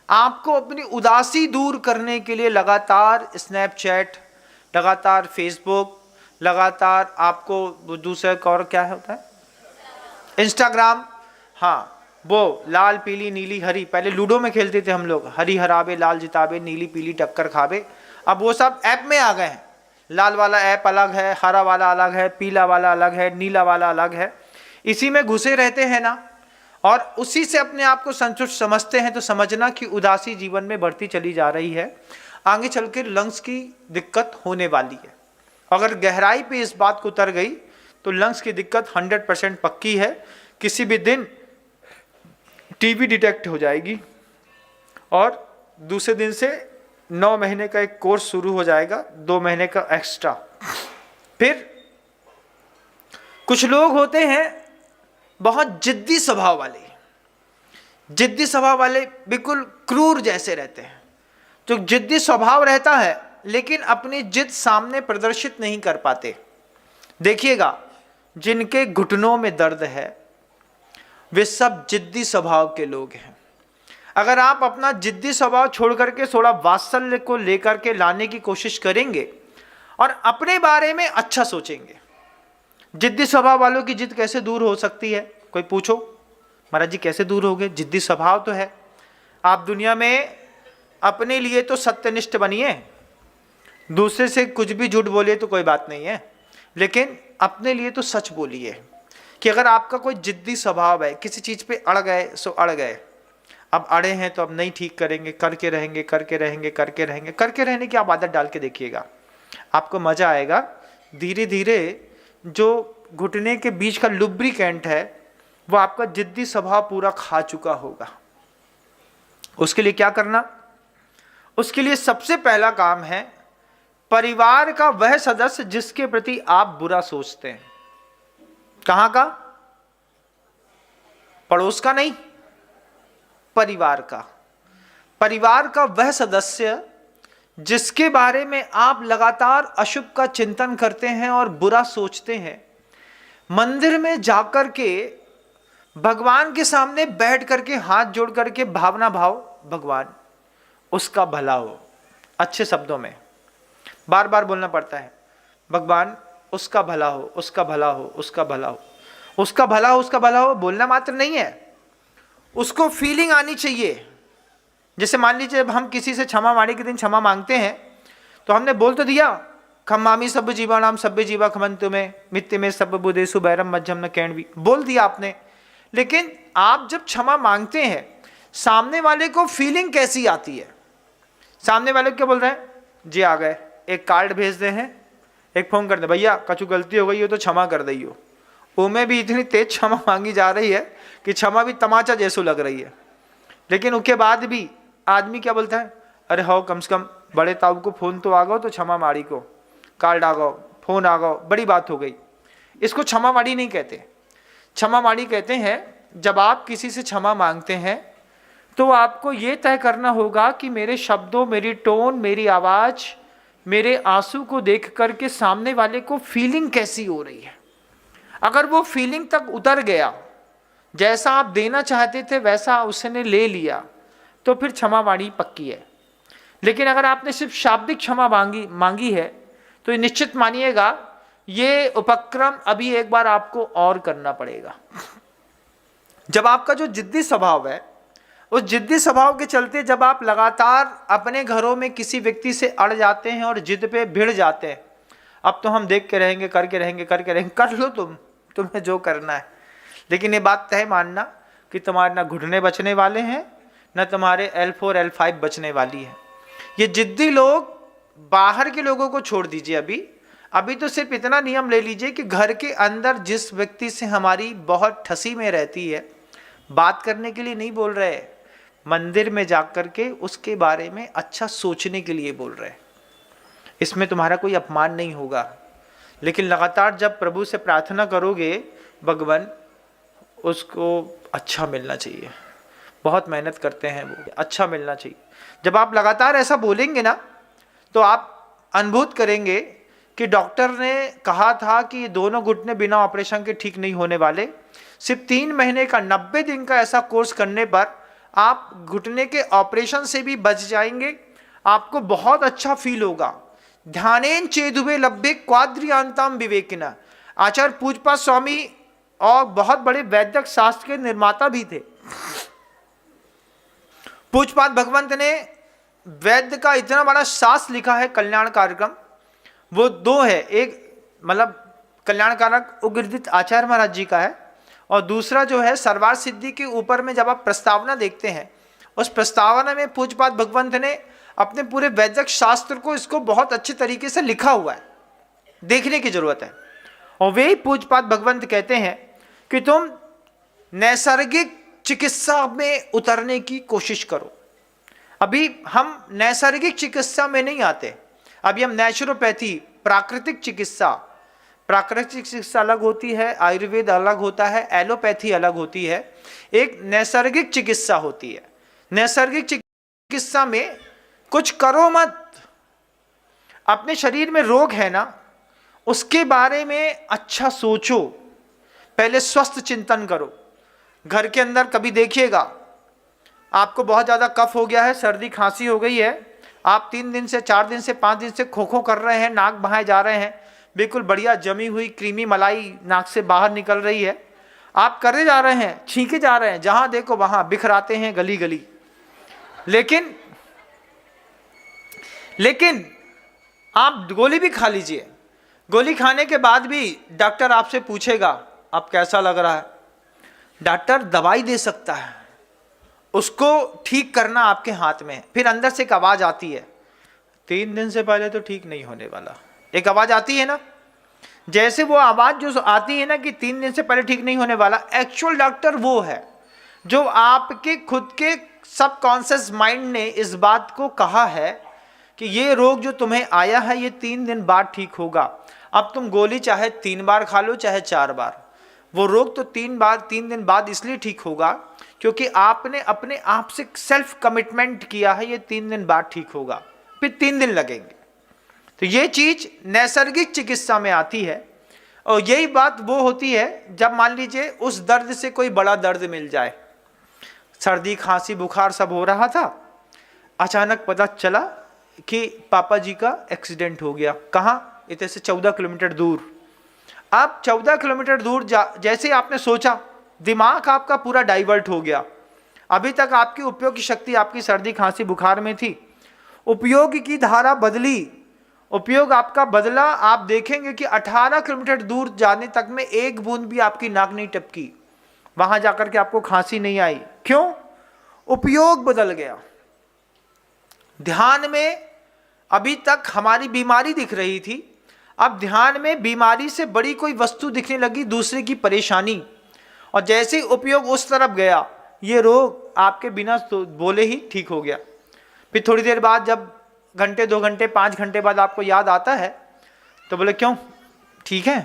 आपको अपनी उदासी दूर करने के लिए लगातार स्नैपचैट, लगातार फेसबुक, लगातार आपको दूसरा और क्या होता है, इंस्टाग्राम, हाँ वो लाल पीली नीली हरी, पहले लूडो में खेलते थे हम लोग, हरी हराबे लाल जिताबे नीली पीली टक्कर खाबे, अब वो सब ऐप में आ गए हैं। लाल वाला ऐप अलग है, हरा वाला अलग है, पीला वाला अलग है, नीला वाला अलग है, इसी में घुसे रहते हैं ना, और उसी से अपने आप को संतुष्ट समझते हैं। तो समझना कि उदासी जीवन में बढ़ती चली जा रही है, आगे चल के लंग्स की दिक्कत होने वाली है। अगर गहराई पे इस बात को उतर गई तो लंग्स की दिक्कत 100% पक्की है, किसी भी दिन टीबी डिटेक्ट हो जाएगी और दूसरे दिन से 9 महीने का एक कोर्स शुरू हो जाएगा, 2 महीने का एक्स्ट्रा। फिर कुछ लोग होते हैं बहुत जिद्दी स्वभाव वाले, जिद्दी स्वभाव वाले बिल्कुल क्रूर जैसे रहते हैं। जो जिद्दी स्वभाव रहता है लेकिन अपनी जिद सामने प्रदर्शित नहीं कर पाते। देखिएगा, जिनके घुटनों में दर्द है वे सब जिद्दी स्वभाव के लोग हैं। अगर आप अपना जिद्दी स्वभाव छोड़ करके थोड़ा वात्सल्य को लेकर के लाने की कोशिश करेंगे और अपने बारे में अच्छा सोचेंगे, जिद्दी स्वभाव वालों की जिद कैसे दूर हो सकती है? कोई पूछो, महाराज जी कैसे दूर होगे? जिद्दी स्वभाव तो है। आप दुनिया में अपने लिए तो सत्यनिष्ठ बनिए, दूसरे से कुछ भी झूठ बोलिए तो कोई बात नहीं है, लेकिन अपने लिए तो सच बोलिए। कि अगर आपका कोई जिद्दी स्वभाव है, किसी चीज़ पे अड़ गए सो अड़ गए, अब अड़े हैं तो अब नहीं ठीक करेंगे, करके रहेंगे करके रहेंगे करके रहेंगे, करके रहने की आप आदत डाल के देखिएगा, आपको मज़ा आएगा। धीरे धीरे जो घुटने के बीच का लुब्रिकेंट है वो आपका जिद्दी स्वभाव पूरा खा चुका होगा। उसके लिए क्या करना? उसके लिए सबसे पहला काम है परिवार का वह सदस्य जिसके प्रति आप बुरा सोचते हैं। कहां का? पड़ोस का नहीं, परिवार का। परिवार का वह सदस्य जिसके बारे में आप लगातार अशुभ का चिंतन करते हैं और बुरा सोचते हैं। मंदिर में जाकर के भगवान के सामने बैठ करके हाथ जोड़ करके भावना भाव, भगवान उसका भला हो, अच्छे शब्दों में बार बार बोलना पड़ता है, भगवान उसका भला हो, उसका भला हो, उसका भला हो। उसका भला हो, उसका भला हो बोलना मात्र नहीं है, उसको फीलिंग आनी चाहिए। जैसे मान लीजिए जब हम किसी से क्षमा माणी के दिन क्षमा मांगते हैं तो हमने बोल तो दिया, खम्मामी सब जीवाणाम सभ्य जीवा खमंतु में मित्य में सब बुदेशु बैरम मध्यम न कैणवी, बोल दिया आपने। लेकिन आप जब क्षमा मांगते हैं सामने वाले को फीलिंग कैसी आती है? सामने वाले को क्या बोल रहे हैं? जी आ गए, एक कार्ड भेज दे हैं, एक फोन कर दे, भैया कछु गलती हो गई हो तो क्षमा कर दइयो। उनमें भी इतनी तेज क्षमा मांगी जा रही है कि क्षमा भी तमाचा जैसो लग रही है। लेकिन उसके बाद भी आदमी क्या बोलता है, अरे हो कम से कम बड़े ताऊ को फोन तो आ गो तो क्षमा माड़ी को, कार्ड आ गो, फोन आ गो, बड़ी बात हो गई। इसको क्षमा माड़ी नहीं कहते। क्षमा माड़ी कहते हैं जब आप किसी से क्षमा मांगते हैं तो आपको ये तय करना होगा कि मेरे शब्दों, मेरी टोन, मेरी आवाज, मेरे आंसू को देख करके सामने वाले को फीलिंग कैसी हो रही है। अगर वो फीलिंग तक उतर गया, जैसा आप देना चाहते थे वैसा उसने ले लिया, तो फिर क्षमा वाणी पक्की है। लेकिन अगर आपने सिर्फ शाब्दिक क्षमा मांगी है तो निश्चित मानिएगा ये उपक्रम अभी एक बार आपको और करना पड़ेगा। जब आपका जो जिद्दी स्वभाव है, उस जिद्दी स्वभाव के चलते जब आप लगातार अपने घरों में किसी व्यक्ति से अड़ जाते हैं और जिद पे भिड़ जाते हैं, अब तो हम देख के रहेंगे, करके रहेंगे, कर लो तुम्हें जो करना है। लेकिन ये बात तय मानना कि तुम्हारे ना घुटने बचने वाले हैं, न तुम्हारे L4 L5 बचने वाली है। ये जिद्दी लोग, बाहर के लोगों को छोड़ दीजिए, अभी तो सिर्फ इतना नियम ले लीजिए कि घर के अंदर जिस व्यक्ति से हमारी बहुत ठसी में रहती है, बात करने के लिए नहीं बोल रहे, मंदिर में जाकर के उसके बारे में अच्छा सोचने के लिए बोल रहे। इसमें तुम्हारा कोई अपमान नहीं होगा। लेकिन लगातार जब प्रभु से प्रार्थना करोगे, भगवान उसको अच्छा मिलना चाहिए, बहुत मेहनत करते हैं वो, अच्छा मिलना चाहिए। जब आप लगातार ऐसा बोलेंगे ना तो आप अनुभूत करेंगे कि डॉक्टर ने कहा था कि ये दोनों घुटने बिना ऑपरेशन के ठीक नहीं होने वाले। सिर्फ 3 महीने का 90 दिन का ऐसा कोर्स करने पर आप घुटने के ऑपरेशन से भी बच जाएंगे। आपको बहुत अच्छा फील होगा। ध्यानेन चेदुबे लब्बे क्वाद्रियांताम विवेकिना, आचार्य पूजपा स्वामी और बहुत बड़े वैदिक शास्त्र के निर्माता भी थे। पूजपाद भगवंत ने वैद्य का इतना बड़ा शास्त्र लिखा है, कल्याण कार्यक्रम, वो 2 है। एक मतलब कल्याण कारक उग्रदित आचार्य महाराज जी का है, और दूसरा जो है सर्वार सिद्धि के ऊपर में जब आप प्रस्तावना देखते हैं, उस प्रस्तावना में पूजपाद भगवंत ने अपने पूरे वैदिक शास्त्र को, इसको बहुत अच्छे तरीके से लिखा हुआ है, देखने की जरूरत है। और वे पूजपाद भगवंत कहते हैं कि तुम नैसर्गिक चिकित्सा में उतरने की कोशिश करो। अभी हम नैसर्गिक चिकित्सा में नहीं आते, अभी हम नेचुरोपैथी, प्राकृतिक चिकित्सा अलग होती है, आयुर्वेद अलग होता है, एलोपैथी अलग होती है, एक नैसर्गिक चिकित्सा होती है। नैसर्गिक चिकित्सा में कुछ करो मत, अपने शरीर में रोग है ना, उसके बारे में अच्छा सोचो, पहले स्वस्थ चिंतन करो। घर के अंदर कभी देखिएगा आपको बहुत ज़्यादा कफ हो गया है, सर्दी खांसी हो गई है, आप 3 दिन से 4 दिन से 5 दिन से खो कर रहे हैं, नाक बहाए जा रहे हैं, बिल्कुल बढ़िया जमी हुई क्रीमी मलाई नाक से बाहर निकल रही है, आप करे जा रहे हैं, छींके जा रहे हैं, जहां देखो वहां बिखराते हैं गली गली। लेकिन आप गोली भी खा लीजिए, गोली खाने के बाद भी डॉक्टर आपसे पूछेगा अब कैसा लग रहा है। डॉक्टर दवाई दे सकता है, उसको ठीक करना आपके हाथ में है। फिर अंदर से एक आवाज आती है, 3 दिन से पहले तो ठीक नहीं होने वाला, एक आवाज आती है ना। जैसे वो आवाज जो आती है ना कि 3 दिन से पहले ठीक नहीं होने वाला, एक्चुअल डॉक्टर वो है जो आपके खुद के सबकॉन्शियस माइंड ने इस बात को कहा है कि ये रोग जो तुम्हें आया है ये 3 दिन बाद ठीक होगा। अब तुम गोली चाहे 3 बार खा लो चाहे 4 बार, वो रोग तो 3 दिन बाद इसलिए ठीक होगा क्योंकि आपने अपने आप से सेल्फ कमिटमेंट किया है, ये 3 दिन बाद ठीक होगा, फिर 3 दिन लगेंगे। तो ये चीज नैसर्गिक चिकित्सा में आती है। और यही बात वो होती है जब मान लीजिए उस दर्द से कोई बड़ा दर्द मिल जाए, सर्दी खांसी बुखार सब हो रहा था, अचानक पता चला कि पापा जी का एक्सीडेंट हो गया। कहाँ? इतने से 14 किलोमीटर दूर। अब 14 किलोमीटर दूर जैसे आपने सोचा, दिमाग आपका पूरा डाइवर्ट हो गया। अभी तक आपकी उपयोग की शक्ति आपकी सर्दी खांसी बुखार में थी, उपयोग की धारा बदली, उपयोग आपका बदला। आप देखेंगे कि 18 किलोमीटर दूर जाने तक में एक बूंद भी आपकी नाक नहीं टपकी, वहां जाकर के आपको खांसी नहीं आई। क्यों? उपयोग बदल गया। ध्यान में अभी तक हमारी बीमारी दिख रही थी, अब ध्यान में बीमारी से बड़ी कोई वस्तु दिखने लगी, दूसरे की परेशानी। और जैसे ही उपयोग उस तरफ गया, ये रोग आपके बिना बोले ही ठीक हो गया। फिर थोड़ी देर बाद जब घंटे 2 घंटे 5 घंटे बाद आपको याद आता है तो बोले क्यों, ठीक है?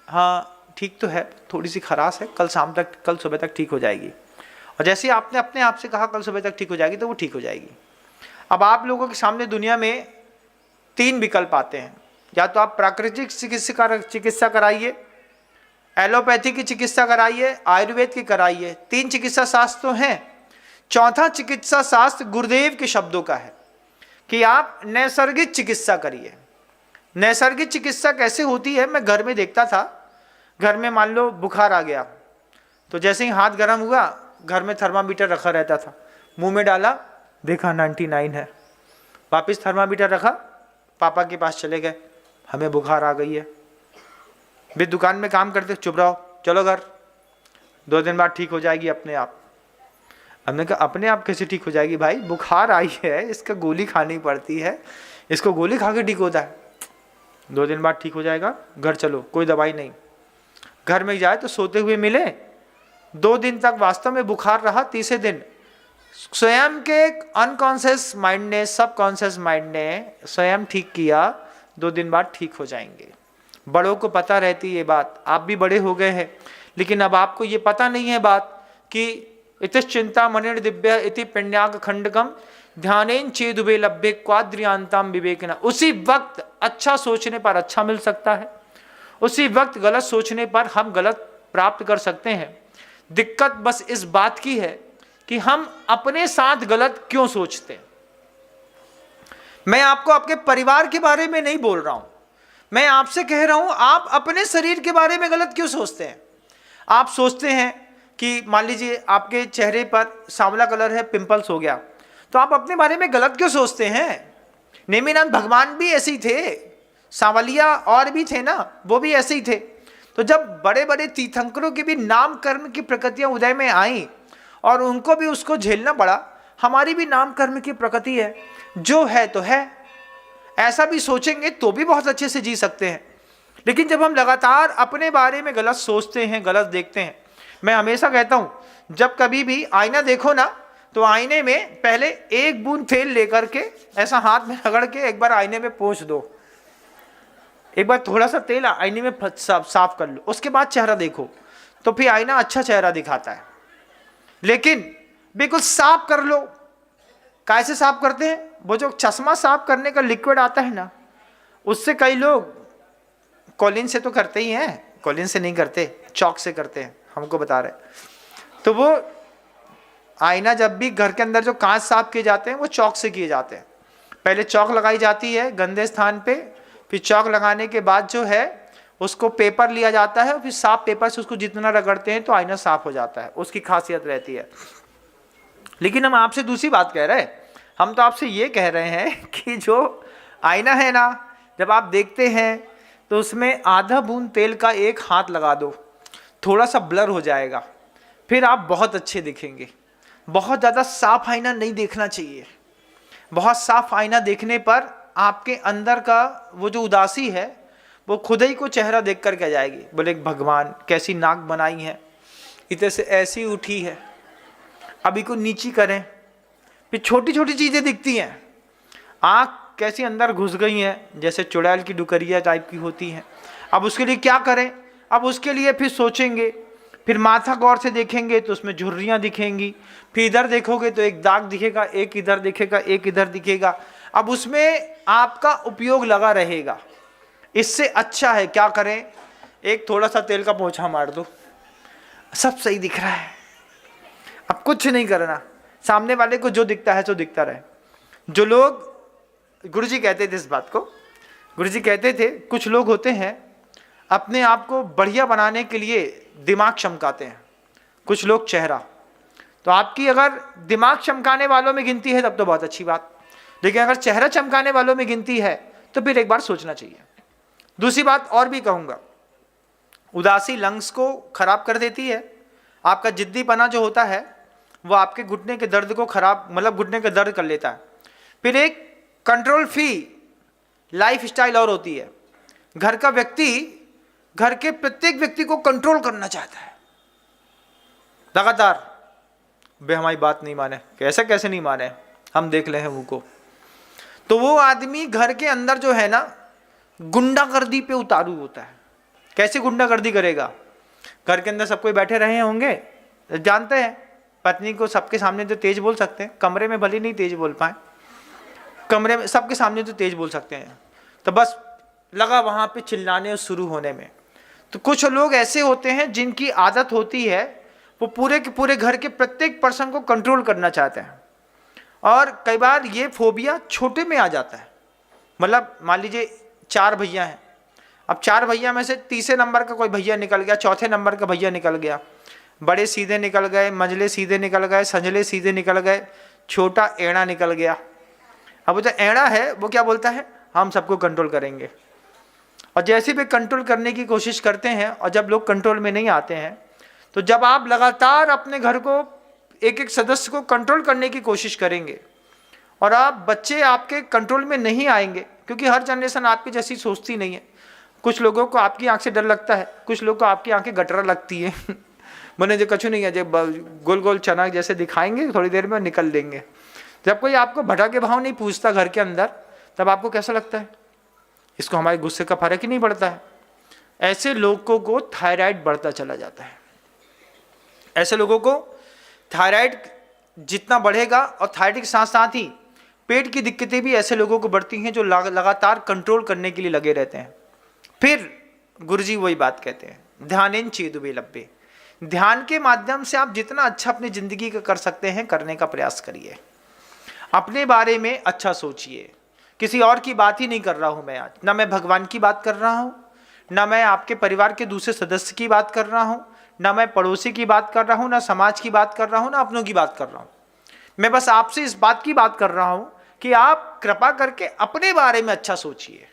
हाँ ठीक तो है, थोड़ी सी खराश है, कल शाम तक, कल सुबह तक ठीक हो जाएगी। और जैसे ही आपने अपने आप से कहा कल सुबह तक ठीक हो जाएगी, तो वो ठीक हो जाएगी। अब आप लोगों के सामने दुनिया में 3 विकल्प आते हैं, या तो आप प्राकृतिक चिकित्सा कराइए, एलोपैथी की चिकित्सा कराइए, आयुर्वेद की कराइए। 3 चिकित्सा शास्त्र तो हैं। चौथा चिकित्सा शास्त्र गुरुदेव के शब्दों का है कि आप नैसर्गिक चिकित्सा करिए। नैसर्गिक चिकित्सा कैसे होती है? मैं घर में देखता था, घर में मान लो बुखार आ गया तो जैसे ही हाथ गर्म हुआ, घर में थर्मामीटर रखा रहता था, मुंह में डाला, देखा 99 है, वापस थर्मामीटर रखा, पापा के पास चले गए, हमें बुखार आ गई है। भी दुकान में काम करते, चुप रहो, चलो घर, 2 दिन बाद ठीक हो जाएगी अपने आप। हमने कहा अपने आप कैसे ठीक हो जाएगी भाई, बुखार आई है, इसका गोली खानी पड़ती है, इसको गोली खा के ठीक होता है। 2 दिन बाद ठीक हो जाएगा, घर चलो, कोई दवाई नहीं। घर में जाए तो सोते हुए मिले, 2 दिन तक वास्तव में बुखार रहा, तीसरे दिन स्वयं के अनकॉन्शियस माइंड ने, सबकॉन्शियस माइंड ने स्वयं ठीक किया, 2 दिन बाद ठीक हो जाएंगे। बड़ों को पता रहती ये बात, आप भी बड़े हो गए हैं, लेकिन अब आपको ये पता नहीं है बात कि इतिश चिंता मनिर दिव्य इति पुण्याग खंडकम ध्यानेन चेदुबे लभ्ये क्वाद्रियांताम विवेकना। उसी वक्त अच्छा सोचने पर अच्छा मिल सकता है, उसी वक्त गलत सोचने पर हम गलत प्राप्त कर सकते हैं। दिक्कत बस इस बात की है कि हम अपने साथ गलत क्यों सोचते हैं। मैं आपको आपके परिवार के बारे में नहीं बोल रहा हूं, मैं आपसे कह रहा हूं आप अपने शरीर के बारे में गलत क्यों सोचते हैं। आप सोचते हैं कि मान लीजिए आपके चेहरे पर सांवला कलर है, पिंपल्स हो गया, तो आप अपने बारे में गलत क्यों सोचते हैं। नेमिनाथ भगवान भी ऐसे ही थे, सांवलिया और भी थे ना, वो भी ऐसे ही थे। तो जब बड़े बड़े तीर्थंकरों की भी नाम कर्म की प्रकृतियां उदय में आई और उनको भी उसको झेलना पड़ा, हमारी भी नाम कर्म की प्रकृति है, जो है तो है। ऐसा भी सोचेंगे तो भी बहुत अच्छे से जी सकते हैं। लेकिन जब हम लगातार अपने बारे में गलत सोचते हैं, गलत देखते हैं, मैं हमेशा कहता हूं जब कभी भी आईना देखो ना, तो आईने में पहले 1 बूंद तेल लेकर के ऐसा हाथ में रगड़ के एक बार आईने में पोंछ दो, एक बार थोड़ा सा तेल आईने में साफ कर लो, उसके बाद चेहरा देखो, तो फिर आईना अच्छा चेहरा दिखाता है। लेकिन बिल्कुल साफ कर लो। कैसे साफ करते हैं? वो जो चश्मा साफ करने का लिक्विड आता है ना, उससे कई लोग कॉलिन से तो करते ही हैं, कॉलिन से नहीं करते, चौक से करते हैं, हमको बता रहे। तो वो आईना जब भी घर के अंदर जो कांच साफ किए जाते हैं वो चौक से किए जाते हैं। पहले चौक लगाई जाती है गंदे स्थान पे, फिर चौक लगाने के बाद जो है उसको पेपर लिया जाता है, फिर साफ पेपर से उसको जितना रगड़ते हैं तो आईना साफ हो जाता है, उसकी खासियत रहती है। लेकिन हम आपसे दूसरी बात कह रहे हैं, हम तो आपसे ये कह रहे हैं कि जो आईना है ना, जब आप देखते हैं तो उसमें आधा बूंद तेल का 1 हाथ लगा दो, थोड़ा सा ब्लर हो जाएगा, फिर आप बहुत अच्छे दिखेंगे। बहुत ज़्यादा साफ आईना नहीं देखना चाहिए। बहुत साफ आईना देखने पर आपके अंदर का वो जो उदासी है वो खुद ही को चेहरा देख कर कह जाएगी, बोले भगवान कैसी नाक बनाई है, इधर से ऐसी उठी है, अभी को नीची करें। फिर छोटी छोटी चीज़ें दिखती हैं, आँख कैसी अंदर घुस गई हैं, जैसे चुड़ैल की डुकरिया टाइप की होती हैं। अब उसके लिए क्या करें? अब उसके लिए फिर सोचेंगे, फिर माथा गौर से देखेंगे तो उसमें झुर्रियाँ दिखेंगी, फिर इधर देखोगे तो एक दाग दिखेगा, एक इधर दिखेगा, एक इधर दिखेगा। अब उसमें आपका उपयोग लगा रहेगा। इससे अच्छा है क्या करें, एक थोड़ा सा तेल का पोंछा मार दो, सब सही दिख रहा है। अब कुछ नहीं करना, सामने वाले को जो दिखता है सो दिखता रहे। जो लोग, गुरुजी कहते थे इस बात को, गुरुजी कहते थे कुछ लोग होते हैं अपने आप को बढ़िया बनाने के लिए दिमाग चमकाते हैं, कुछ लोग चेहरा। तो आपकी अगर दिमाग चमकाने वालों में गिनती है तब तो बहुत अच्छी बात, लेकिन अगर चेहरा चमकाने वालों में गिनती है तो फिर एक बार सोचना चाहिए। दूसरी बात और भी कहूँगा, उदासी लंग्स को खराब कर देती है। आपका जिद्दीपना जो होता है वो आपके घुटने के दर्द को खराब, मतलब घुटने का दर्द कर लेता है। फिर एक कंट्रोल फ्री लाइफ स्टाइल और होती है। घर का व्यक्ति घर के प्रत्येक व्यक्ति को कंट्रोल करना चाहता है लगातार। वे हमारी बात नहीं माने, कैसे कैसे नहीं माने, हम देख ले हैं वो को। तो वो आदमी घर के अंदर जो है ना गुंडागर्दी पे उतारू होता है। कैसे गुंडागर्दी करेगा? घर के अंदर सब कोई बैठे रहे होंगे, जानते हैं पत्नी को सबके सामने तो तेज बोल सकते हैं, कमरे में भले नहीं तेज बोल पाए, कमरे में सबके सामने तो तेज बोल सकते हैं। तो बस लगा वहां पे चिल्लाने और शुरू होने में। तो कुछ लोग ऐसे होते हैं जिनकी आदत होती है वो पूरे के पूरे घर के प्रत्येक पर्सन को कंट्रोल करना चाहते हैं। और कई बार ये फोबिया छोटे में आ जाता है। मतलब मान लीजिए 4 भैया हैं, अब 4 भैया में से तीसरे नंबर का कोई भैया निकल गया, चौथे नंबर का भैया निकल गया, बड़े सीधे निकल गए, मंझले सीधे निकल गए, संजले सीधे निकल गए, छोटा एड़ा निकल गया। अब वो जो एड़ा है वो क्या बोलता है, हम सबको कंट्रोल करेंगे। और जैसे भी कंट्रोल करने की कोशिश करते हैं और जब लोग कंट्रोल में नहीं आते हैं, तो जब आप लगातार अपने घर को एक एक सदस्य को कंट्रोल करने की कोशिश करेंगे और आप बच्चे आपके कंट्रोल में नहीं आएंगे, क्योंकि हर जनरेशन आपकी जैसी सोचती नहीं है। कुछ लोगों को आपकी आंख से डर लगता है, कुछ लोगों को आपकी आंखें गटरा लगती है मैंने जो कछु नहीं है, जब गोल गोल चना जैसे दिखाएंगे थोड़ी देर में निकल देंगे। जब कोई आपको भटा के भाव नहीं पूछता घर के अंदर, तब आपको कैसा लगता है, इसको हमारे गुस्से का फर्क ही नहीं पड़ता है। ऐसे लोगों को थायराइड बढ़ता चला जाता है। ऐसे लोगों को थायराइड जितना बढ़ेगा, और थायराइड के साथ साथ ही पेट की दिक्कतें भी ऐसे लोगों को बढ़ती हैं जो लगातार कंट्रोल करने के लिए लगे रहते हैं। फिर गुरुजी वही बात कहते हैं, ध्यानेन चेदुबे लब्बे। ध्यान के माध्यम से आप जितना अच्छा अपनी जिंदगी का कर सकते हैं करने का प्रयास करिए। अपने बारे में अच्छा सोचिए। किसी और की बात ही नहीं कर रहा हूं मैं आज, ना मैं भगवान की बात कर रहा हूं, ना मैं आपके परिवार के दूसरे सदस्य की बात कर रहा हूं, ना मैं पड़ोसी की बात कर रहा हूं, ना समाज की बात कर रहा हूं, ना अपनों की बात कर रहा हूं। मैं बस आपसे इस बात की बात कर रहा हूं कि आप कृपा करके अपने बारे में अच्छा सोचिए,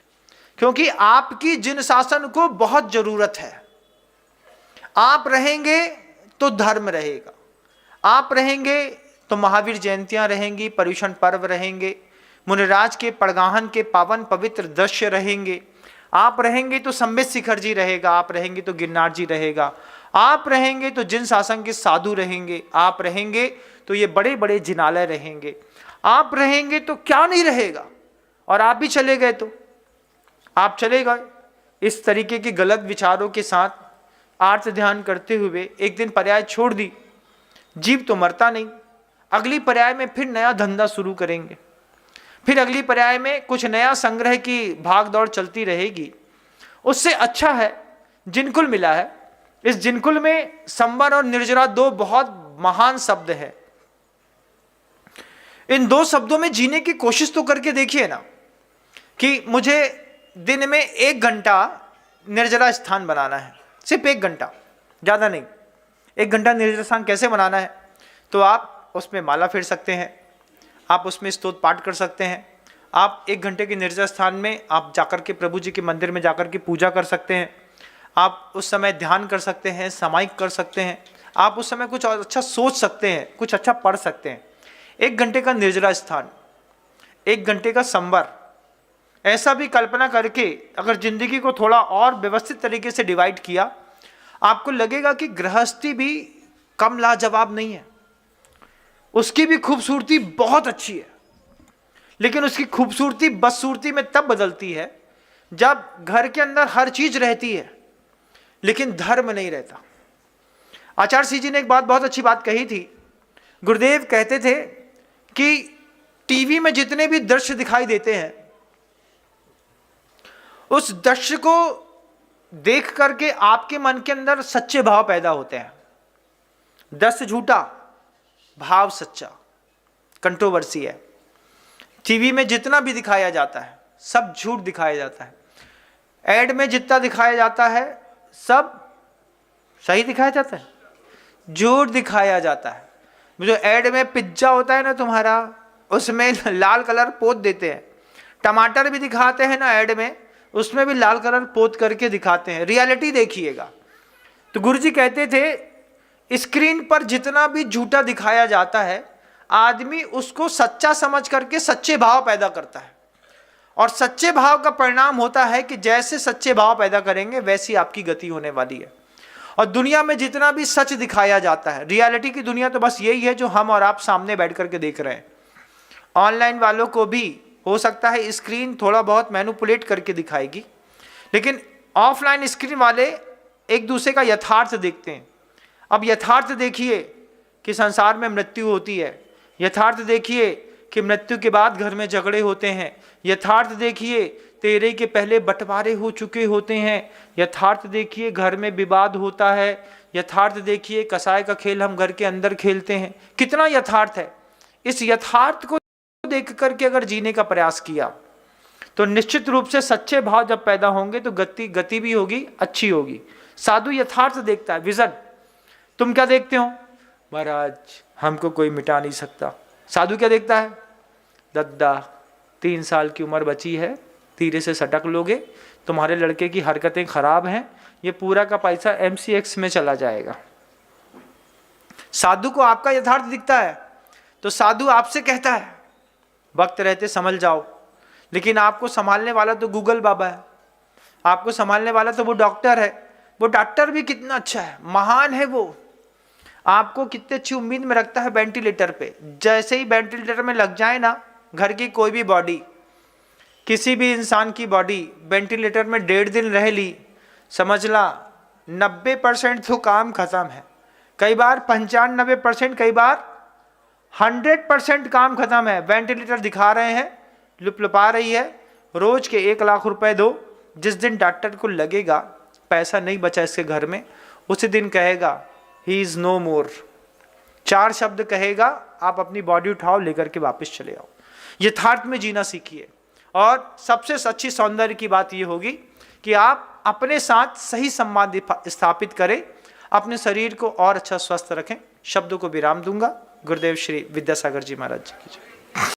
क्योंकि आपकी जिन शासन को बहुत जरूरत है। आप रहेंगे तो धर्म रहेगा, आप रहेंगे तो महावीर जयंतियां रहेंगी, पर्युषण पर्व रहेंगे, मुनिराज के पड़गाहन के पावन पवित्र दृश्य रहेंगे, आप रहेंगे तो संबित शिखर जी रहेगा, आप रहेंगे तो गिरनार जी रहेगा, आप रहेंगे तो जिन शासन के साधु रहेंगे, आप रहेंगे तो ये बड़े बड़े जिनालय रहेंगे, आप रहेंगे तो क्या नहीं रहेगा। और आप भी चले गए तो आप चले गए इस तरीके के गलत विचारों के साथ आर्त ध्यान करते हुए, एक दिन पर्याय छोड़ दी, जीव तो मरता नहीं, अगली पर्याय में फिर नया धंधा शुरू करेंगे, फिर अगली पर्याय में कुछ नया संग्रह की भाग दौड़ चलती रहेगी। उससे अच्छा है जिनकुल मिला है। इस जिनकुल में संवर और निर्जरा 2 बहुत महान शब्द है। इन 2 शब्दों में जीने की कोशिश तो करके देखिए ना, कि मुझे दिन में 1 घंटा निर्जरा स्थान बनाना है, सिर्फ 1 घंटा, ज्यादा नहीं। 1 घंटा निर्जरा स्थान कैसे बनाना है, तो आप उसमें माला फेर सकते हैं, आप उसमें स्तोत्र पाठ कर सकते हैं, आप 1 घंटे के निर्जरा स्थान में आप जाकर के प्रभु जी के मंदिर में जाकर के पूजा कर सकते हैं, आप उस समय ध्यान कर सकते हैं, सामायिक कर सकते हैं, आप उस समय कुछ और अच्छा सोच सकते हैं, कुछ अच्छा पढ़ सकते हैं। 1 घंटे का निर्जरा स्थान, 1 घंटे का संवर, ऐसा भी कल्पना करके अगर जिंदगी को थोड़ा और व्यवस्थित तरीके से डिवाइड किया, आपको लगेगा कि गृहस्थी भी कम लाजवाब नहीं है। उसकी भी खूबसूरती बहुत अच्छी है, लेकिन उसकी खूबसूरती बदसूरती में तब बदलती है जब घर के अंदर हर चीज रहती है लेकिन धर्म नहीं रहता। आचार्य श्री जी ने एक बहुत अच्छी बात कही थी। गुरुदेव कहते थे कि टीवी में जितने भी दृश्य दिखाई देते हैं, उस दृश्य को देख करके आपके मन के अंदर सच्चे भाव पैदा होते हैं। दृश्य झूठा, भाव सच्चा, कंट्रोवर्सी है। टीवी में जितना भी दिखाया जाता है सब झूठ दिखाया जाता है। ऐड में जितना दिखाया जाता है सब सही दिखाया जाता है, झूठ दिखाया जाता है। जो ऐड में पिज्जा होता है ना तुम्हारा, उसमें लाल कलर पोत देते हैं। टमाटर भी दिखाते हैं ना ऐड में, उसमें भी लाल कलर पोत करके दिखाते हैं। रियलिटी देखिएगा। तो गुरुजी कहते थे स्क्रीन पर जितना भी झूठा दिखाया जाता है, आदमी उसको सच्चा समझ करके सच्चे भाव पैदा करता है, और सच्चे भाव का परिणाम होता है कि जैसे सच्चे भाव पैदा करेंगे वैसी आपकी गति होने वाली है। और दुनिया में जितना भी सच दिखाया जाता है, रियलिटी की दुनिया तो बस यही है जो हम और आप सामने बैठ करके देख रहे हैं। ऑनलाइन वालों को भी हो सकता है स्क्रीन थोड़ा बहुत मैनिपुलेट करके दिखाएगी, लेकिन ऑफलाइन स्क्रीन वाले एक दूसरे का यथार्थ देखते हैं। अब यथार्थ देखिए कि संसार में मृत्यु होती है, यथार्थ देखिए कि मृत्यु के बाद घर में झगड़े होते हैं, यथार्थ देखिए तेरे के पहले बंटवारे हो चुके होते हैं, यथार्थ देखिए घर में विवाद होता है, यथार्थ देखिए कसाई का खेल हम घर के अंदर खेलते हैं। कितना यथार्थ है। इस यथार्थ को देख करके अगर जीने का प्रयास किया तो निश्चित रूप से सच्चे भाव जब पैदा होंगे तो गति भी होगी, अच्छी होगी। साधु यथार्थ देखता है, विजन। तुम क्या देखते हो? महाराज हमको कोई मिटा नहीं सकता। साधु क्या देखता है? दद्दा 3 साल की उम्र बची है, धीरे से सटक लोगे, तुम्हारे लड़के की हरकतें खराब हैं, ये पूरा का पैसा MCX में चला जाएगा। साधु को आपका यथार्थ दिखता है तो साधु आपसे कहता है वक्त रहते संभल जाओ, लेकिन आपको संभालने वाला तो गूगल बाबा है, आपको संभालने वाला तो वो डॉक्टर है। वो डॉक्टर भी कितना अच्छा है, महान है वो, आपको कितनी अच्छी उम्मीद में रखता है वेंटिलेटर पे। जैसे ही वेंटिलेटर में लग जाए ना, घर की कोई भी बॉडी, किसी भी इंसान की बॉडी वेंटिलेटर में 1.5 दिन रह ली, समझ ला 90% तो काम खत्म है। कई बार 95%, कई बार 100% काम खत्म है। वेंटिलेटर दिखा रहे हैं, लुपलुपा रही है, रोज के 1 लाख रुपए दो। जिस दिन डॉक्टर को लगेगा पैसा नहीं बचा इसके घर में, उसी दिन कहेगा ही इज नो मोर। 4 शब्द कहेगा, आप अपनी बॉडी उठाओ, लेकर के वापस चले आओ। यथार्थ में जीना सीखिए। और सबसे अच्छी सौंदर्य की बात यह होगी कि आप अपने साथ सही संवाद स्थापित करें, अपने शरीर को और अच्छा स्वस्थ रखें। शब्दों को विराम दूंगा। गुरुदेव श्री विद्यासागर जी महाराज जी की जय।